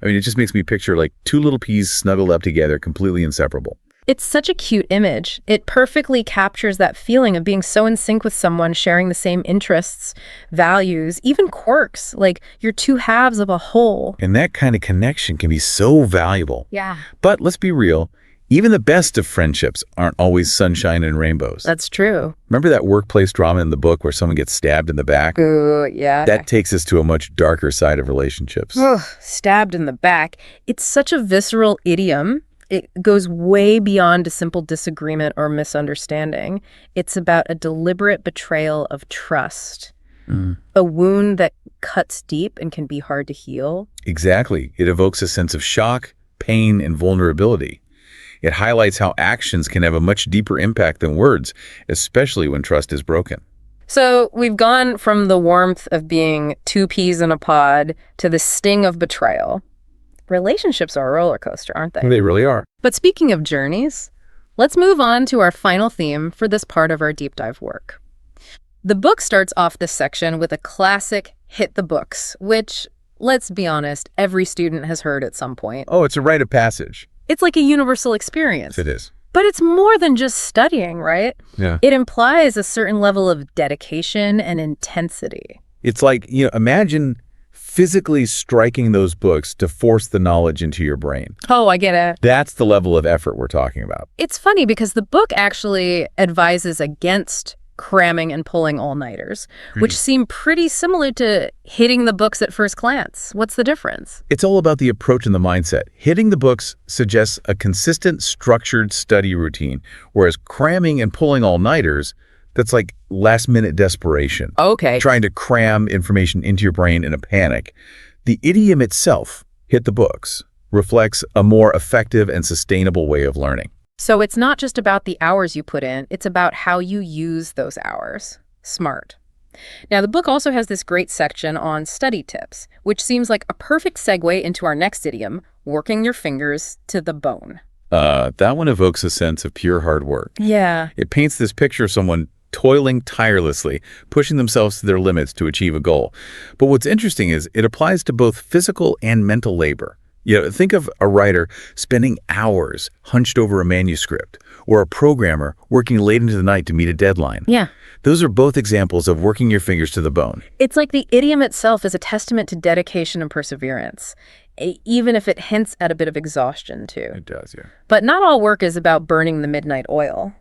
I mean, it just makes me picture like 2 little peas snuggled up together, completely inseparable. It's such a cute image. It perfectly captures that feeling of being so in sync with someone, sharing the same interests, values, even quirks, like you're 2 halves of a whole. And that kind of connection can be so valuable. Yeah. But let's be real, even the best of friendships aren't always sunshine and rainbows. That's true. Remember that workplace drama in the book where someone gets stabbed in the back? Ooh, yeah. That takes us to a much darker side of relationships. Ugh, stabbed in the back. It's such a visceral idiom. It goes way beyond a simple disagreement or misunderstanding. It's about a deliberate betrayal of trust, a wound that cuts deep and can be hard to heal. Exactly. It evokes a sense of shock, pain, and vulnerability. It highlights how actions can have a much deeper impact than words, especially when trust is broken. So we've gone from the warmth of being two peas in a pod to the sting of betrayal. Relationships are a roller coaster, aren't they? They really are. But speaking of journeys, let's move on to our final theme for this part of our deep dive work. The book starts off this section with a classic hit the books, which, let's be honest, every student has heard at some point. Oh, it's a rite of passage. It's like a universal experience. It is. But it's more than just studying, right? Yeah. It implies a certain level of dedication and intensity. It's like, imagine physically striking those books to force the knowledge into your brain. Oh, I get it. That's the level of effort we're talking about. It's funny because the book actually advises against cramming and pulling all-nighters, which seem pretty similar to hitting the books at first glance. What's the difference? It's all about the approach and the mindset. Hitting the books suggests a consistent, structured study routine, whereas cramming and pulling all-nighters, that's like last-minute desperation. Okay. Trying to cram information into your brain in a panic. The idiom itself, hit the books, reflects a more effective and sustainable way of learning. So it's not just about the hours you put in, it's about how you use those hours. Smart. Now, the book also has this great section on study tips, which seems like a perfect segue into our next idiom, working your fingers to the bone. That one evokes a sense of pure hard work. Yeah. It paints this picture of someone toiling tirelessly, pushing themselves to their limits to achieve a goal. But what's interesting is it applies to both physical and mental labor. Think of a writer spending hours hunched over a manuscript, or a programmer working late into the night to meet a deadline. Yeah. Those are both examples of working your fingers to the bone. It's like the idiom itself is a testament to dedication and perseverance, even if it hints at a bit of exhaustion, too. It does, yeah. But not all work is about burning the midnight oil.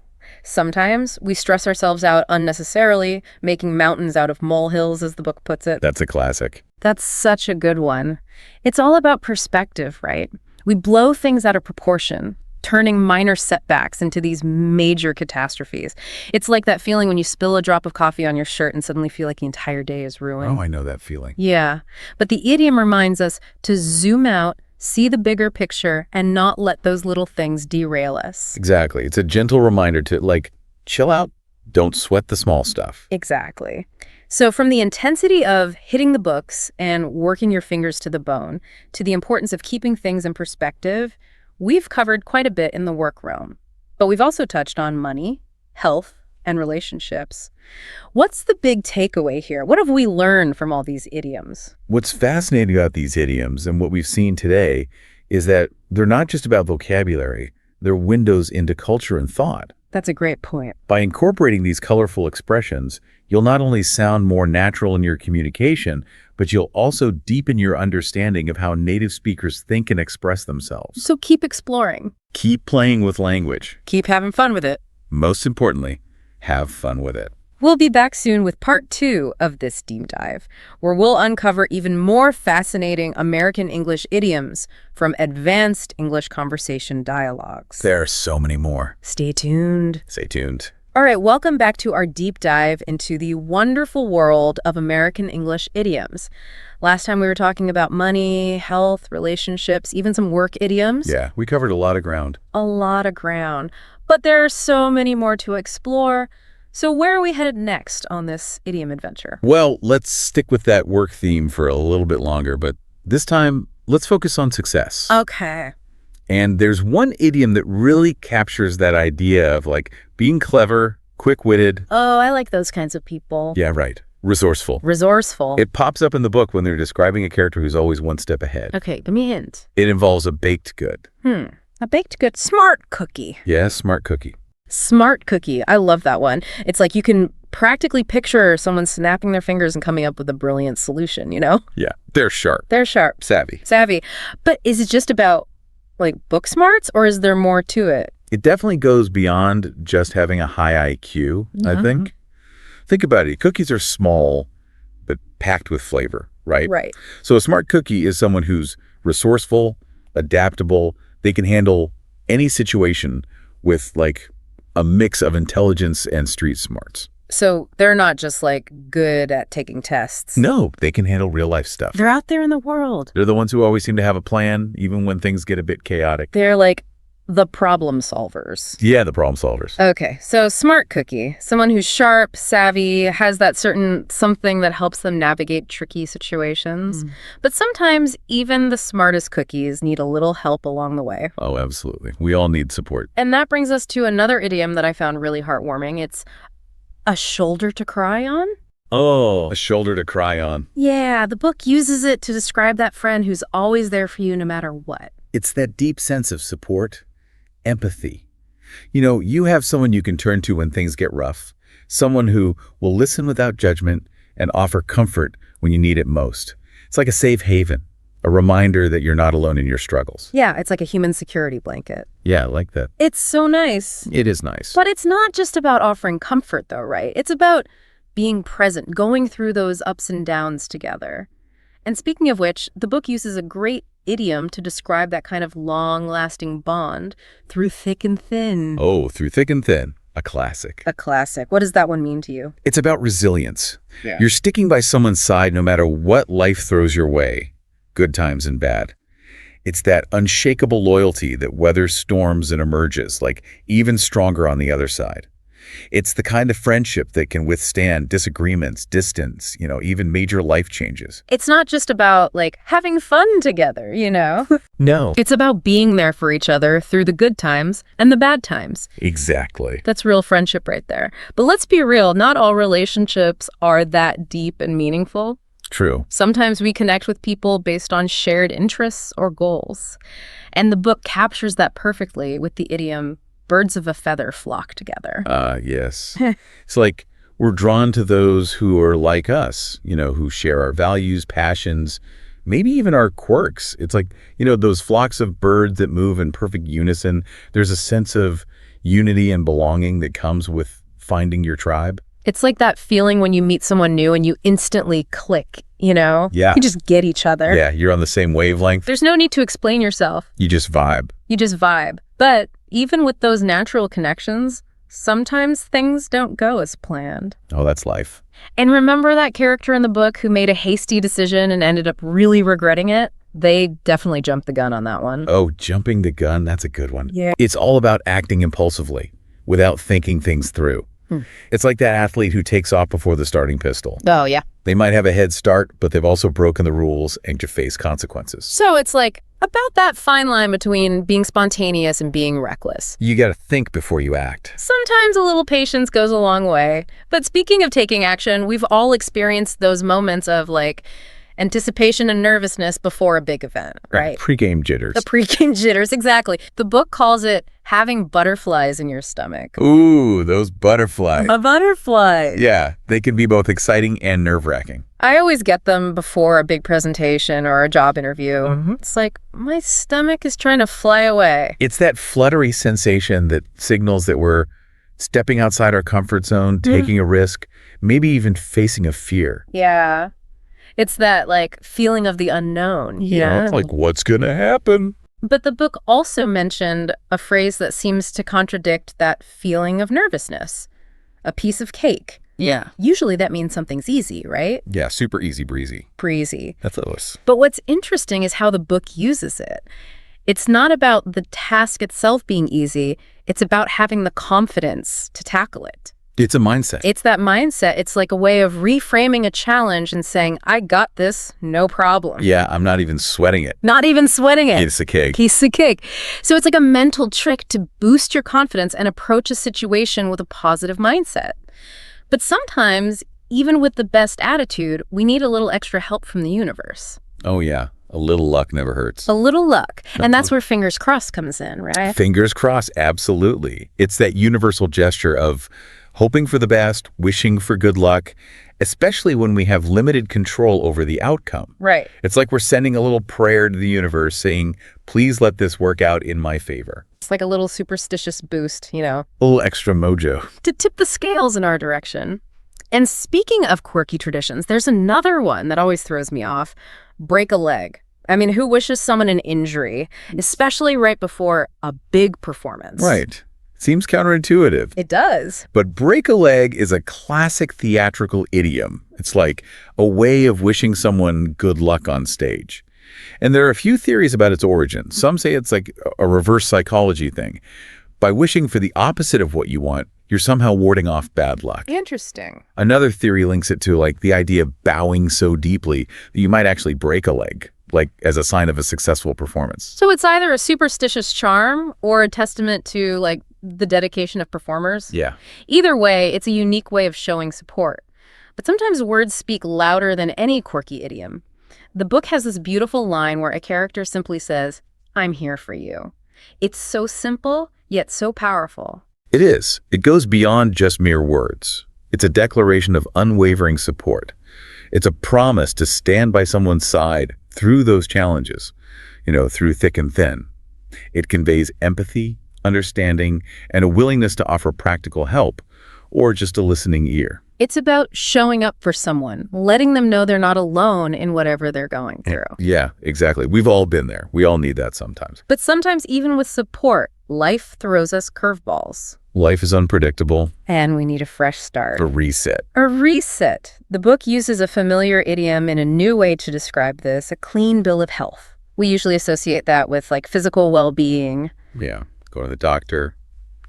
Sometimes we stress ourselves out unnecessarily, making mountains out of molehills, as the book puts it. That's a classic. That's such a good one. It's all about perspective, right? We blow things out of proportion, turning minor setbacks into these major catastrophes. It's like that feeling when you spill a drop of coffee on your shirt and suddenly feel like the entire day is ruined. Oh, I know that feeling. Yeah, but the idiom reminds us to zoom out, see the bigger picture, and not let those little things derail us. Exactly. It's a gentle reminder to, chill out. Don't sweat the small stuff. Exactly. So from the intensity of hitting the books and working your fingers to the bone to the importance of keeping things in perspective, we've covered quite a bit in the work realm. But we've also touched on money, health, and relationships. What's the big takeaway here? What have we learned from all these idioms? What's fascinating about these idioms and what we've seen today is that they're not just about vocabulary, they're windows into culture and thought. That's a great point. By incorporating these colorful expressions, you'll not only sound more natural in your communication, but you'll also deepen your understanding of how native speakers think and express themselves. So keep exploring. Keep playing with language. Keep having fun with it. Most importantly, have fun with it. We'll be back soon with part 2 of this deep dive, where we'll uncover even more fascinating American English idioms from advanced English conversation dialogues. There are so many more. Stay tuned. Stay tuned. All right, welcome back to our deep dive into the wonderful world of American English idioms. Last time we were talking about money, health, relationships, even some work idioms. Yeah, we covered a lot of ground. A lot of ground. But there are so many more to explore. So where are we headed next on this idiom adventure? Well, let's stick with that work theme for a little bit longer, but this time, let's focus on success. Okay. And there's one idiom that really captures that idea of being clever, quick-witted. Oh, I like those kinds of people. Yeah, right. Resourceful. Resourceful. It pops up in the book when they're describing a character who's always one step ahead. Okay, give me a hint. It involves a baked good. A baked good smart cookie. Yeah, smart cookie. Smart cookie. I love that one. It's like you can practically picture someone snapping their fingers and coming up with a brilliant solution, you know? Yeah, they're sharp. They're sharp. Savvy. But is it just about book smarts, or is there more to it? It definitely goes beyond just having a high IQ, I think. Think about it. Cookies are small, but packed with flavor, right? Right. So a smart cookie is someone who's resourceful, adaptable. They can handle any situation with like a mix of intelligence and street smarts. So they're not just like good at taking tests. No, they can handle real life stuff. They're out there in the world. They're the ones who always seem to have a plan, even when things get a bit chaotic. They're like the problem solvers. Yeah, the problem solvers. Okay, so smart cookie, someone who's sharp, savvy, has that certain something that helps them navigate tricky situations. But sometimes even the smartest cookies need a little help along the way. Oh, absolutely. We all need support. And that brings us to another idiom that I found really heartwarming. It's a shoulder to cry on. Oh, a shoulder to cry on. Yeah, the book uses it to describe that friend who's always there for you no matter what. It's that deep sense of support, empathy. You know, you have someone you can turn to when things get rough, someone who will listen without judgment and offer comfort when you need it most. It's like a safe haven, a reminder that you're not alone in your struggles. Yeah, it's like a human security blanket. Yeah, I like that. It's so nice. It is nice. But it's not just about offering comfort, though, right? It's about being present, going through those ups and downs together. And speaking of which, the book uses a great idiom to describe that kind of long-lasting bond through thick and thin. Oh, through thick and thin, a classic. A classic. What does that one mean to you? It's about resilience. Yeah. You're sticking by someone's side no matter what life throws your way, good times and bad. It's that unshakable loyalty that weathers storms and emerges, like even stronger on the other side. It's the kind of friendship that can withstand disagreements, distance, even major life changes. It's not just about, like, having fun together, you know? No. It's about being there for each other through the good times and the bad times. Exactly. That's real friendship right there. But let's be real, not all relationships are that deep and meaningful. True. Sometimes we connect with people based on shared interests or goals. And the book captures that perfectly with the idiom, birds of a feather flock together. Yes. It's like we're drawn to those who are like us, who share our values, passions, maybe even our quirks. It's like, those flocks of birds that move in perfect unison. There's a sense of unity and belonging that comes with finding your tribe. It's like that feeling when you meet someone new and you instantly click, Yeah. You just get each other. Yeah, you're on the same wavelength. There's no need to explain yourself. You just vibe. You just vibe. But even with those natural connections, sometimes things don't go as planned. Oh, that's life. And remember that character in the book who made a hasty decision and ended up really regretting it? They definitely jumped the gun on that one. Oh, jumping the gun, that's a good one. Yeah. It's all about acting impulsively without thinking things through. It's like that athlete who takes off before the starting pistol. Oh, yeah. They might have a head start, but they've also broken the rules and to face consequences. So it's like about that fine line between being spontaneous and being reckless. You got to think before you act. Sometimes a little patience goes a long way. But speaking of taking action, we've all experienced those moments of like anticipation and nervousness before a big event, right? Pre-game jitters. The pre-game jitters, exactly. The book calls it having butterflies in your stomach. Ooh, those butterflies. A butterfly. Yeah, they can be both exciting and nerve-wracking. I always get them before a big presentation or a job interview. It's like, my stomach is trying to fly away. It's that fluttery sensation that signals that we're stepping outside our comfort zone, taking a risk, maybe even facing a fear. Yeah. It's that, like, feeling of the unknown. Yeah. It's like, what's going to happen? But the book also mentioned a phrase that seems to contradict that feeling of nervousness. A piece of cake. Yeah. Usually that means something's easy, right? Yeah, super easy breezy. Breezy. That's us. But what's interesting is how the book uses it. It's not about the task itself being easy. It's about having the confidence to tackle it. It's a mindset. It's that mindset. It's like a way of reframing a challenge and saying, I got this, no problem. Yeah, I'm not even sweating it. Not even sweating it. Piece of cake. Piece of cake. So it's like a mental trick to boost your confidence and approach a situation with a positive mindset. But sometimes, even with the best attitude, we need a little extra help from the universe. Oh, yeah. A little luck never hurts. A little luck. And that's where fingers crossed comes in, right? Fingers crossed, absolutely. It's that universal gesture of hoping for the best, wishing for good luck, especially when we have limited control over the outcome. Right. It's like we're sending a little prayer to the universe saying, please let this work out in my favor. It's like a little superstitious boost, A little extra mojo. to tip the scales in our direction. And speaking of quirky traditions, there's another one that always throws me off. Break a leg. I mean, who wishes someone an injury, especially right before a big performance? Right. Seems counterintuitive. It does. But break a leg is a classic theatrical idiom. It's like a way of wishing someone good luck on stage. And there are a few theories about its origin. Some say it's like a reverse psychology thing. By wishing for the opposite of what you want, you're somehow warding off bad luck. Interesting. Another theory links it to like the idea of bowing so deeply that you might actually break a leg, like as a sign of a successful performance. So it's either a superstitious charm or a testament to like the dedication of performers? Yeah. Either way, it's a unique way of showing support. But sometimes words speak louder than any quirky idiom. The book has this beautiful line where a character simply says, "I'm here for you." It's so simple, yet so powerful. It is. It goes beyond just mere words. It's a declaration of unwavering support. It's a promise to stand by someone's side through those challenges, through thick and thin. It conveys empathy, understanding, and a willingness to offer practical help, or just a listening ear. It's about showing up for someone, letting them know they're not alone in whatever they're going through. Yeah, exactly. We've all been there. We all need that sometimes. But sometimes even with support, life throws us curveballs. Life is unpredictable. And we need a fresh start. A reset. A reset. The book uses a familiar idiom in a new way to describe this, a clean bill of health. We usually associate that with like physical well-being. Yeah. Go to the doctor,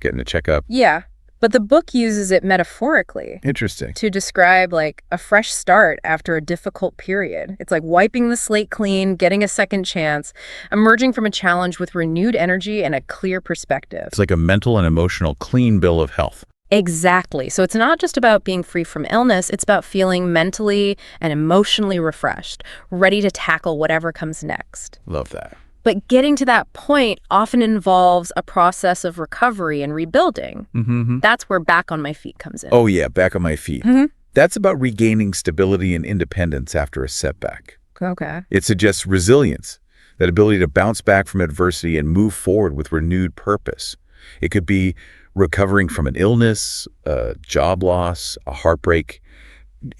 getting a checkup. Yeah. But the book uses it metaphorically. Interesting. To describe like a fresh start after a difficult period. It's like wiping the slate clean, getting a second chance, emerging from a challenge with renewed energy and a clear perspective. It's like a mental and emotional clean bill of health. Exactly. So it's not just about being free from illness, it's about feeling mentally and emotionally refreshed, ready to tackle whatever comes next. Love that. But getting to that point often involves a process of recovery and rebuilding. Mm-hmm. That's where Back on My Feet comes in. Oh, yeah, back on my feet. Mm-hmm. That's about regaining stability and independence after a setback. Okay. It suggests resilience, that ability to bounce back from adversity and move forward with renewed purpose. It could be recovering from an illness, a job loss, a heartbreak,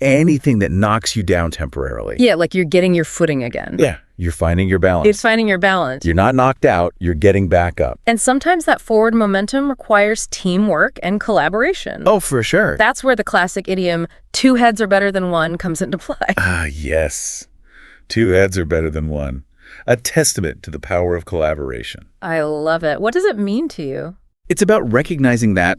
anything that knocks you down temporarily. Yeah, like you're getting your footing again. Yeah, you're finding your balance. It's finding your balance. You're not knocked out, you're getting back up. And sometimes that forward momentum requires teamwork and collaboration. Oh, for sure. That's where the classic idiom, two heads are better than one, comes into play. Ah, yes. Two heads are better than one. A testament to the power of collaboration. I love it. What does it mean to you? It's about recognizing that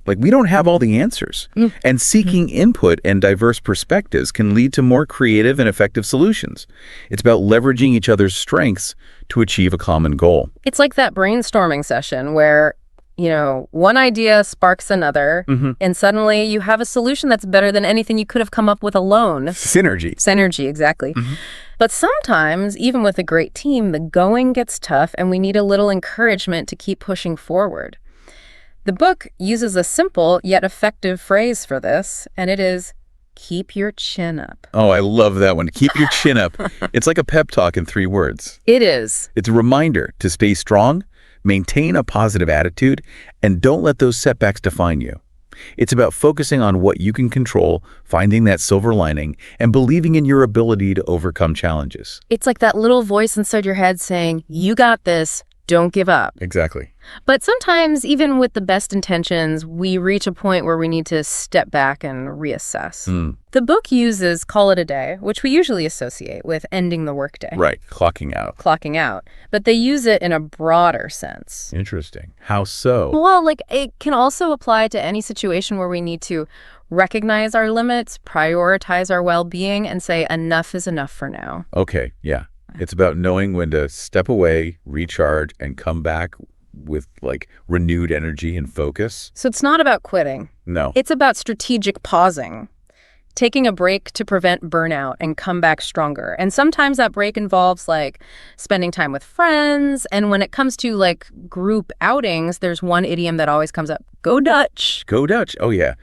we don't have all the answers. And seeking input and diverse perspectives can lead to more creative and effective solutions. It's about leveraging each other's strengths to achieve a common goal. It's like that brainstorming session where, one idea sparks another, and suddenly you have a solution that's better than anything you could have come up with alone. Synergy. Synergy, exactly. But sometimes, even with a great team, the going gets tough and we need a little encouragement to keep pushing forward. The book uses a simple yet effective phrase for this, and it is, keep your chin up. Oh, I love that one. Keep your chin up. It's like a pep talk in 3 words. It is. It's a reminder to stay strong, maintain a positive attitude, and don't let those setbacks define you. It's about focusing on what you can control, finding that silver lining, and believing in your ability to overcome challenges. It's like that little voice inside your head saying, you got this, don't give up. Exactly. But sometimes, even with the best intentions, we reach a point where we need to step back and reassess. The book uses call it a day, which we usually associate with ending the workday. Right, clocking out. Clocking out. But they use it in a broader sense. Interesting. How so? Well, it can also apply to any situation where we need to recognize our limits, prioritize our well-being, and say enough is enough for now. Okay, yeah. It's about knowing when to step away, recharge, and come back with renewed energy and focus. So it's not about quitting. No. It's about strategic pausing, taking a break to prevent burnout and come back stronger. And sometimes that break involves spending time with friends. And when it comes to group outings, there's one idiom that always comes up, go Dutch. Go Dutch. Oh, yeah.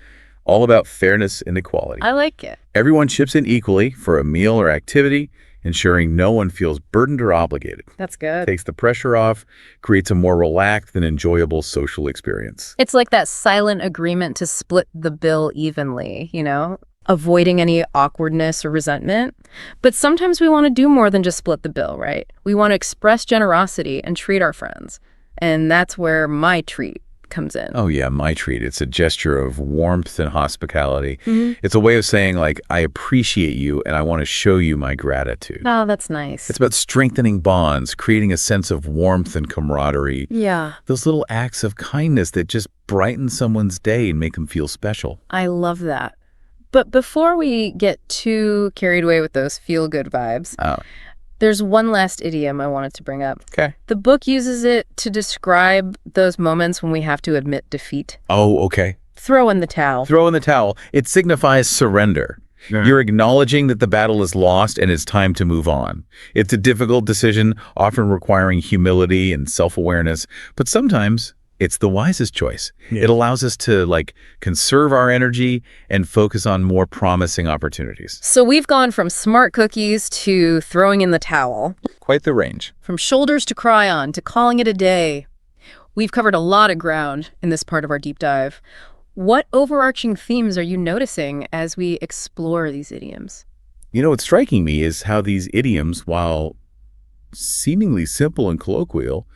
All about fairness and equality. I like it. Everyone chips in equally for a meal or activity, ensuring no one feels burdened or obligated. That's good. Takes the pressure off, creates a more relaxed and enjoyable social experience. It's like that silent agreement to split the bill evenly, avoiding any awkwardness or resentment. But sometimes we want to do more than just split the bill, right? We want to express generosity and treat our friends. And that's where my treat comes in. Oh yeah, my treat. It's a gesture of warmth and hospitality. It's a way of saying, like, I appreciate you and I want to show you my gratitude. Oh, that's nice. It's about strengthening bonds, creating a sense of warmth and camaraderie. Yeah, Those little acts of kindness that just brighten someone's day and make them feel special. I love that. But before we get too carried away with those feel-good vibes, Oh, there's one last idiom I wanted to bring up. okay. The book uses it to describe those moments when we have to admit defeat. Oh, okay. Throw in the towel. Throw in the towel. It signifies surrender. You're acknowledging that the battle is lost and it's time to move on. It's a difficult decision, often requiring humility and self-awareness, but sometimes it's the wisest choice. It allows us to, like, conserve our energy and focus on more promising opportunities. So we've gone from smart cookies to throwing in the towel, Quite the range. from shoulders to cry on to calling it a day. We've covered a lot of ground in this part of our deep dive. What overarching themes are you noticing as we explore these idioms? You know, what's striking me is how these idioms, while seemingly simple and colloquial,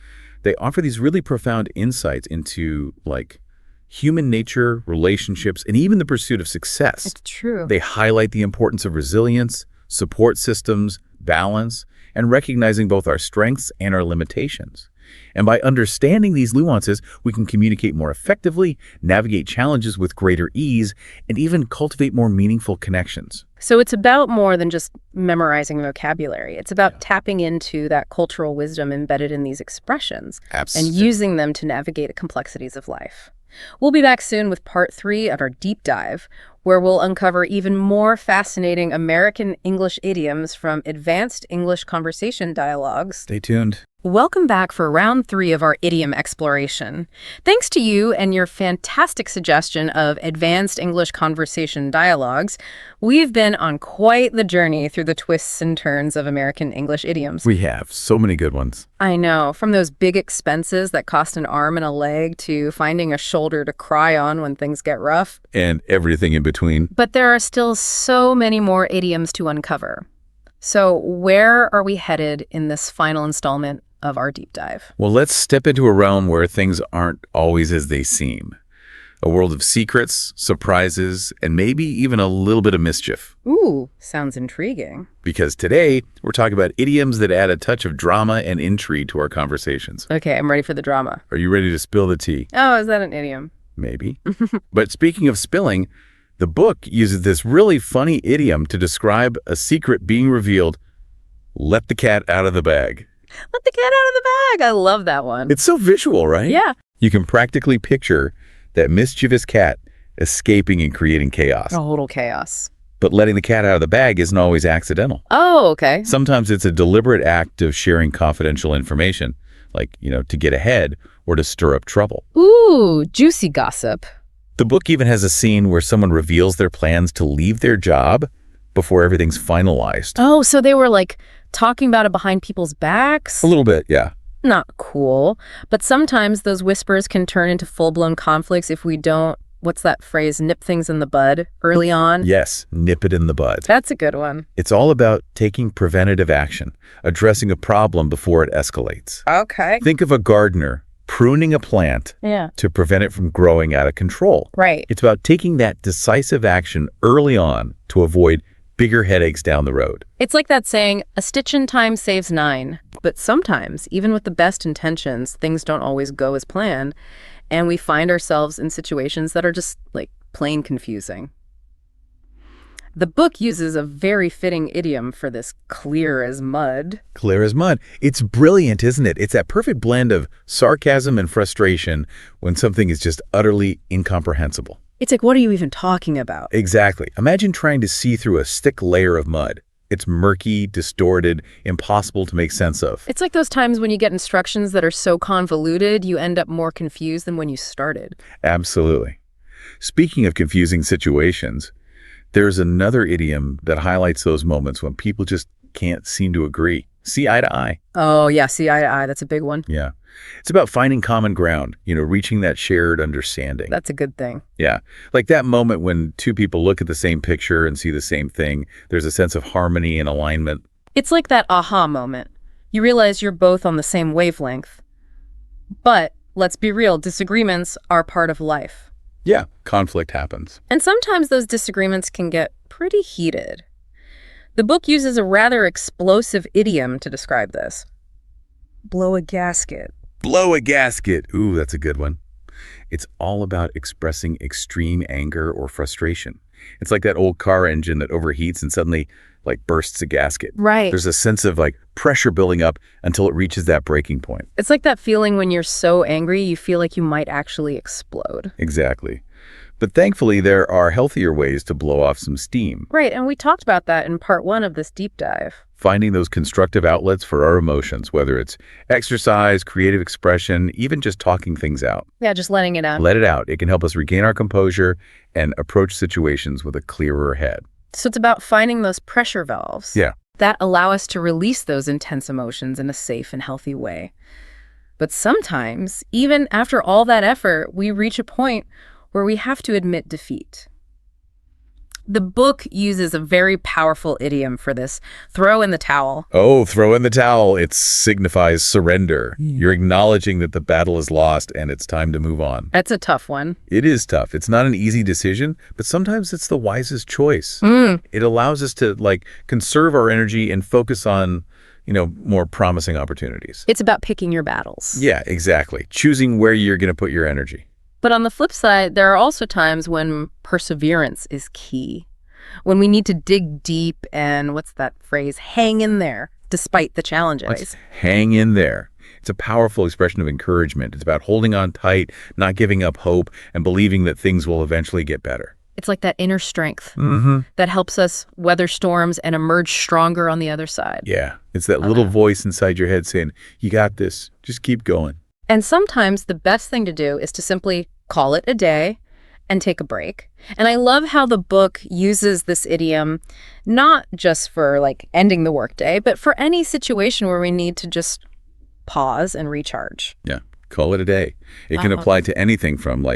they offer these really profound insights into, like, human nature, relationships, and even the pursuit of success. It's true. They highlight the importance of resilience, support systems, balance, and recognizing both our strengths and our limitations. And by understanding these nuances, we can communicate more effectively, navigate challenges with greater ease, and even cultivate more meaningful connections. So it's about more than just memorizing vocabulary. It's about tapping into that cultural wisdom embedded in these expressions and using them to navigate the complexities of life. We'll be back soon with part 3 of our deep dive, where we'll uncover even more fascinating American English idioms from advanced English conversation dialogues. Stay tuned. Welcome back for round 3 of our idiom exploration. Thanks to you and your fantastic suggestion of advanced English conversation dialogues, we've been on quite the journey through the twists and turns of American English idioms. We have so many good ones. I know, from those big expenses that cost an arm and a leg to finding a shoulder to cry on when things get rough. And everything in between. But there are still so many more idioms to uncover. So where are we headed in this final installment of our deep dive? Well, let's step into a realm where things aren't always as they seem. A world of secrets, surprises, and maybe even a little bit of mischief. Ooh, sounds intriguing. Because today, we're talking about idioms that add a touch of drama and intrigue to our conversations. Okay, I'm ready for the drama. Are you ready to spill the tea? Oh, is that an idiom? Maybe. But speaking of spilling, the book uses this really funny idiom to describe a secret being revealed. Let the cat out of the bag. Let the cat out of the bag. I love that one. It's so visual, right? Yeah. You can practically picture that mischievous cat escaping and creating chaos. Total chaos. But letting the cat out of the bag isn't always accidental. Oh, okay. Sometimes it's a deliberate act of sharing confidential information, like, to get ahead or to stir up trouble. Ooh, juicy gossip. The book even has a scene where someone reveals their plans to leave their job before everything's finalized. Oh, so they were like talking about it behind people's backs? A little bit, yeah. Not cool. But sometimes those whispers can turn into full-blown conflicts if we don't, what's that phrase, nip things in the bud early on? Yes, nip it in the bud. That's a good one. It's all about taking preventative action, addressing a problem before it escalates. Okay. Think of a gardener pruning a plant Yeah. to prevent it from growing out of control. Right. It's about taking that decisive action early on to avoid bigger headaches down the road. It's like that saying, a stitch in time saves 9. But sometimes, even with the best intentions, things don't always go as planned, and we find ourselves in situations that are just, like, plain confusing. The book uses a very fitting idiom for this clear as mud. Clear as mud. It's brilliant, isn't it? It's that perfect blend of sarcasm and frustration when something is just utterly incomprehensible. It's like, what are you even talking about? Exactly. Imagine trying to see through a thick layer of mud. It's murky, distorted, impossible to make sense of. It's like those times when you get instructions that are so convoluted, you end up more confused than when you started. Absolutely. Speaking of confusing situations, there's another idiom that highlights those moments when people just can't seem to agree. See eye to eye. Oh, yeah, see eye to eye. That's a big one. Yeah. It's about finding common ground, reaching that shared understanding. That's a good thing. Yeah. Like that moment when two people look at the same picture and see the same thing. There's a sense of harmony and alignment. It's like that aha moment. You realize you're both on the same wavelength. But let's be real, disagreements are part of life. Yeah. Conflict happens. And sometimes those disagreements can get pretty heated. The book uses a rather explosive idiom to describe this. Blow a gasket. Blow a gasket. Ooh, that's a good one. It's all about expressing extreme anger or frustration. It's like that old car engine that overheats and suddenly bursts a gasket. Right. There's a sense of pressure building up until it reaches that breaking point. It's like that feeling when you're so angry you feel like you might actually explode. Exactly. But thankfully, there are healthier ways to blow off some steam. Right, and we talked about that in part 1 of this deep dive. Finding those constructive outlets for our emotions, whether it's exercise, creative expression, even just talking things out. Yeah, just letting it out. Let it out. It can help us regain our composure and approach situations with a clearer head. So it's about finding those pressure valves. Yeah. That allow us to release those intense emotions in a safe and healthy way. But sometimes, even after all that effort, we reach a point where we have to admit defeat. The book uses a very powerful idiom for this. Throw in the towel. Oh, throw in the towel. It signifies surrender. You're acknowledging that the battle is lost and it's time to move on. That's a tough one. It is tough. It's not an easy decision, but sometimes it's the wisest choice. It allows us to conserve our energy and focus on, more promising opportunities. It's about picking your battles. Yeah, exactly. Choosing where you're going to put your energy. But on the flip side, there are also times when perseverance is key. When we need to dig deep and, what's that phrase, hang in there, despite the challenges. Hang in there. It's a powerful expression of encouragement. It's about holding on tight, not giving up hope, and believing that things will eventually get better. It's like that inner strength that helps us weather storms and emerge stronger on the other side. Yeah, it's that little voice inside your head saying, you got this, just keep going. And sometimes the best thing to do is to simply call it a day and take a break. And I love how the book uses this idiom, not just for ending the workday, but for any situation where we need to just pause and recharge. Yeah, call it a day. It can apply to anything from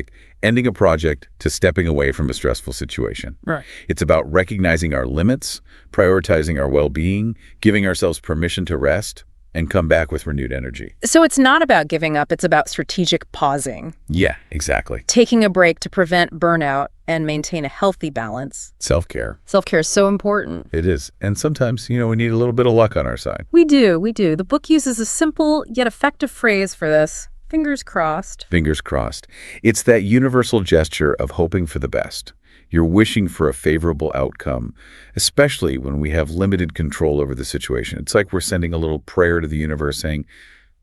ending a project to stepping away from a stressful situation. Right. It's about recognizing our limits, prioritizing our well-being, giving ourselves permission to rest, and come back with renewed energy. So it's not about giving up, it's about strategic pausing. Yeah, exactly. Taking a break to prevent burnout and maintain a healthy balance. Self-care. Self-care is so important. It is. And sometimes, we need a little bit of luck on our side. We do. The book uses a simple yet effective phrase for this. Fingers crossed. Fingers crossed. It's that universal gesture of hoping for the best. You're wishing for a favorable outcome, especially when we have limited control over the situation. It's like we're sending a little prayer to the universe saying,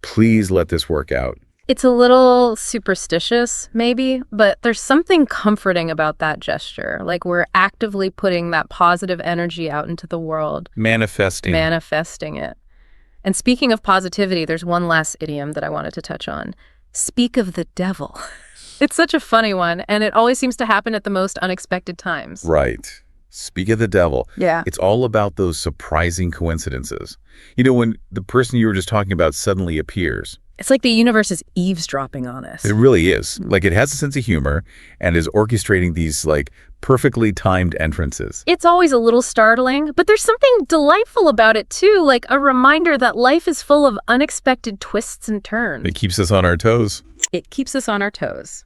please let this work out. It's a little superstitious, maybe, but there's something comforting about that gesture. We're actively putting that positive energy out into the world. Manifesting it. And speaking of positivity, there's one last idiom that I wanted to touch on. Speak of the devil. It's such a funny one, and it always seems to happen at the most unexpected times. Right. Speak of the devil. Yeah. It's all about those surprising coincidences. When the person you were just talking about suddenly appears. It's like the universe is eavesdropping on us. It really is. It has a sense of humor and is orchestrating these perfectly timed entrances. It's always a little startling, but there's something delightful about it too, a reminder that life is full of unexpected twists and turns. It keeps us on our toes. It keeps us on our toes.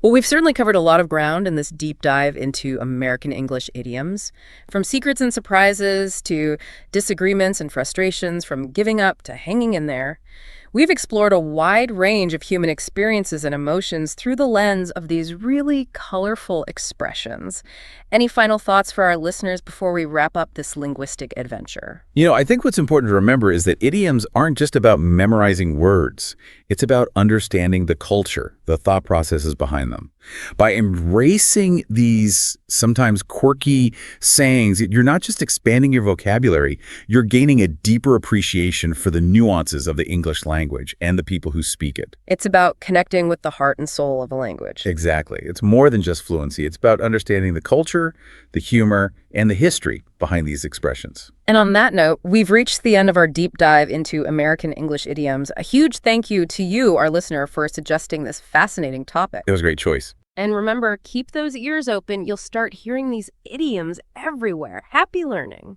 Well, we've certainly covered a lot of ground in this deep dive into American English idioms, from secrets and surprises to disagreements and frustrations, from giving up to hanging in there. We've explored a wide range of human experiences and emotions through the lens of these really colorful expressions. Any final thoughts for our listeners before we wrap up this linguistic adventure? I think what's important to remember is that idioms aren't just about memorizing words. It's about understanding the culture, the thought processes behind them. By embracing these sometimes quirky sayings, you're not just expanding your vocabulary, you're gaining a deeper appreciation for the nuances of the English language and the people who speak it. It's about connecting with the heart and soul of a language. Exactly. It's more than just fluency. It's about understanding the culture, the humor, and the history behind these expressions. And on that note, we've reached the end of our deep dive into American English idioms. A huge thank you to you, our listener, for suggesting this fascinating topic. It was a great choice. And remember, keep those ears open. You'll start hearing these idioms everywhere. Happy learning.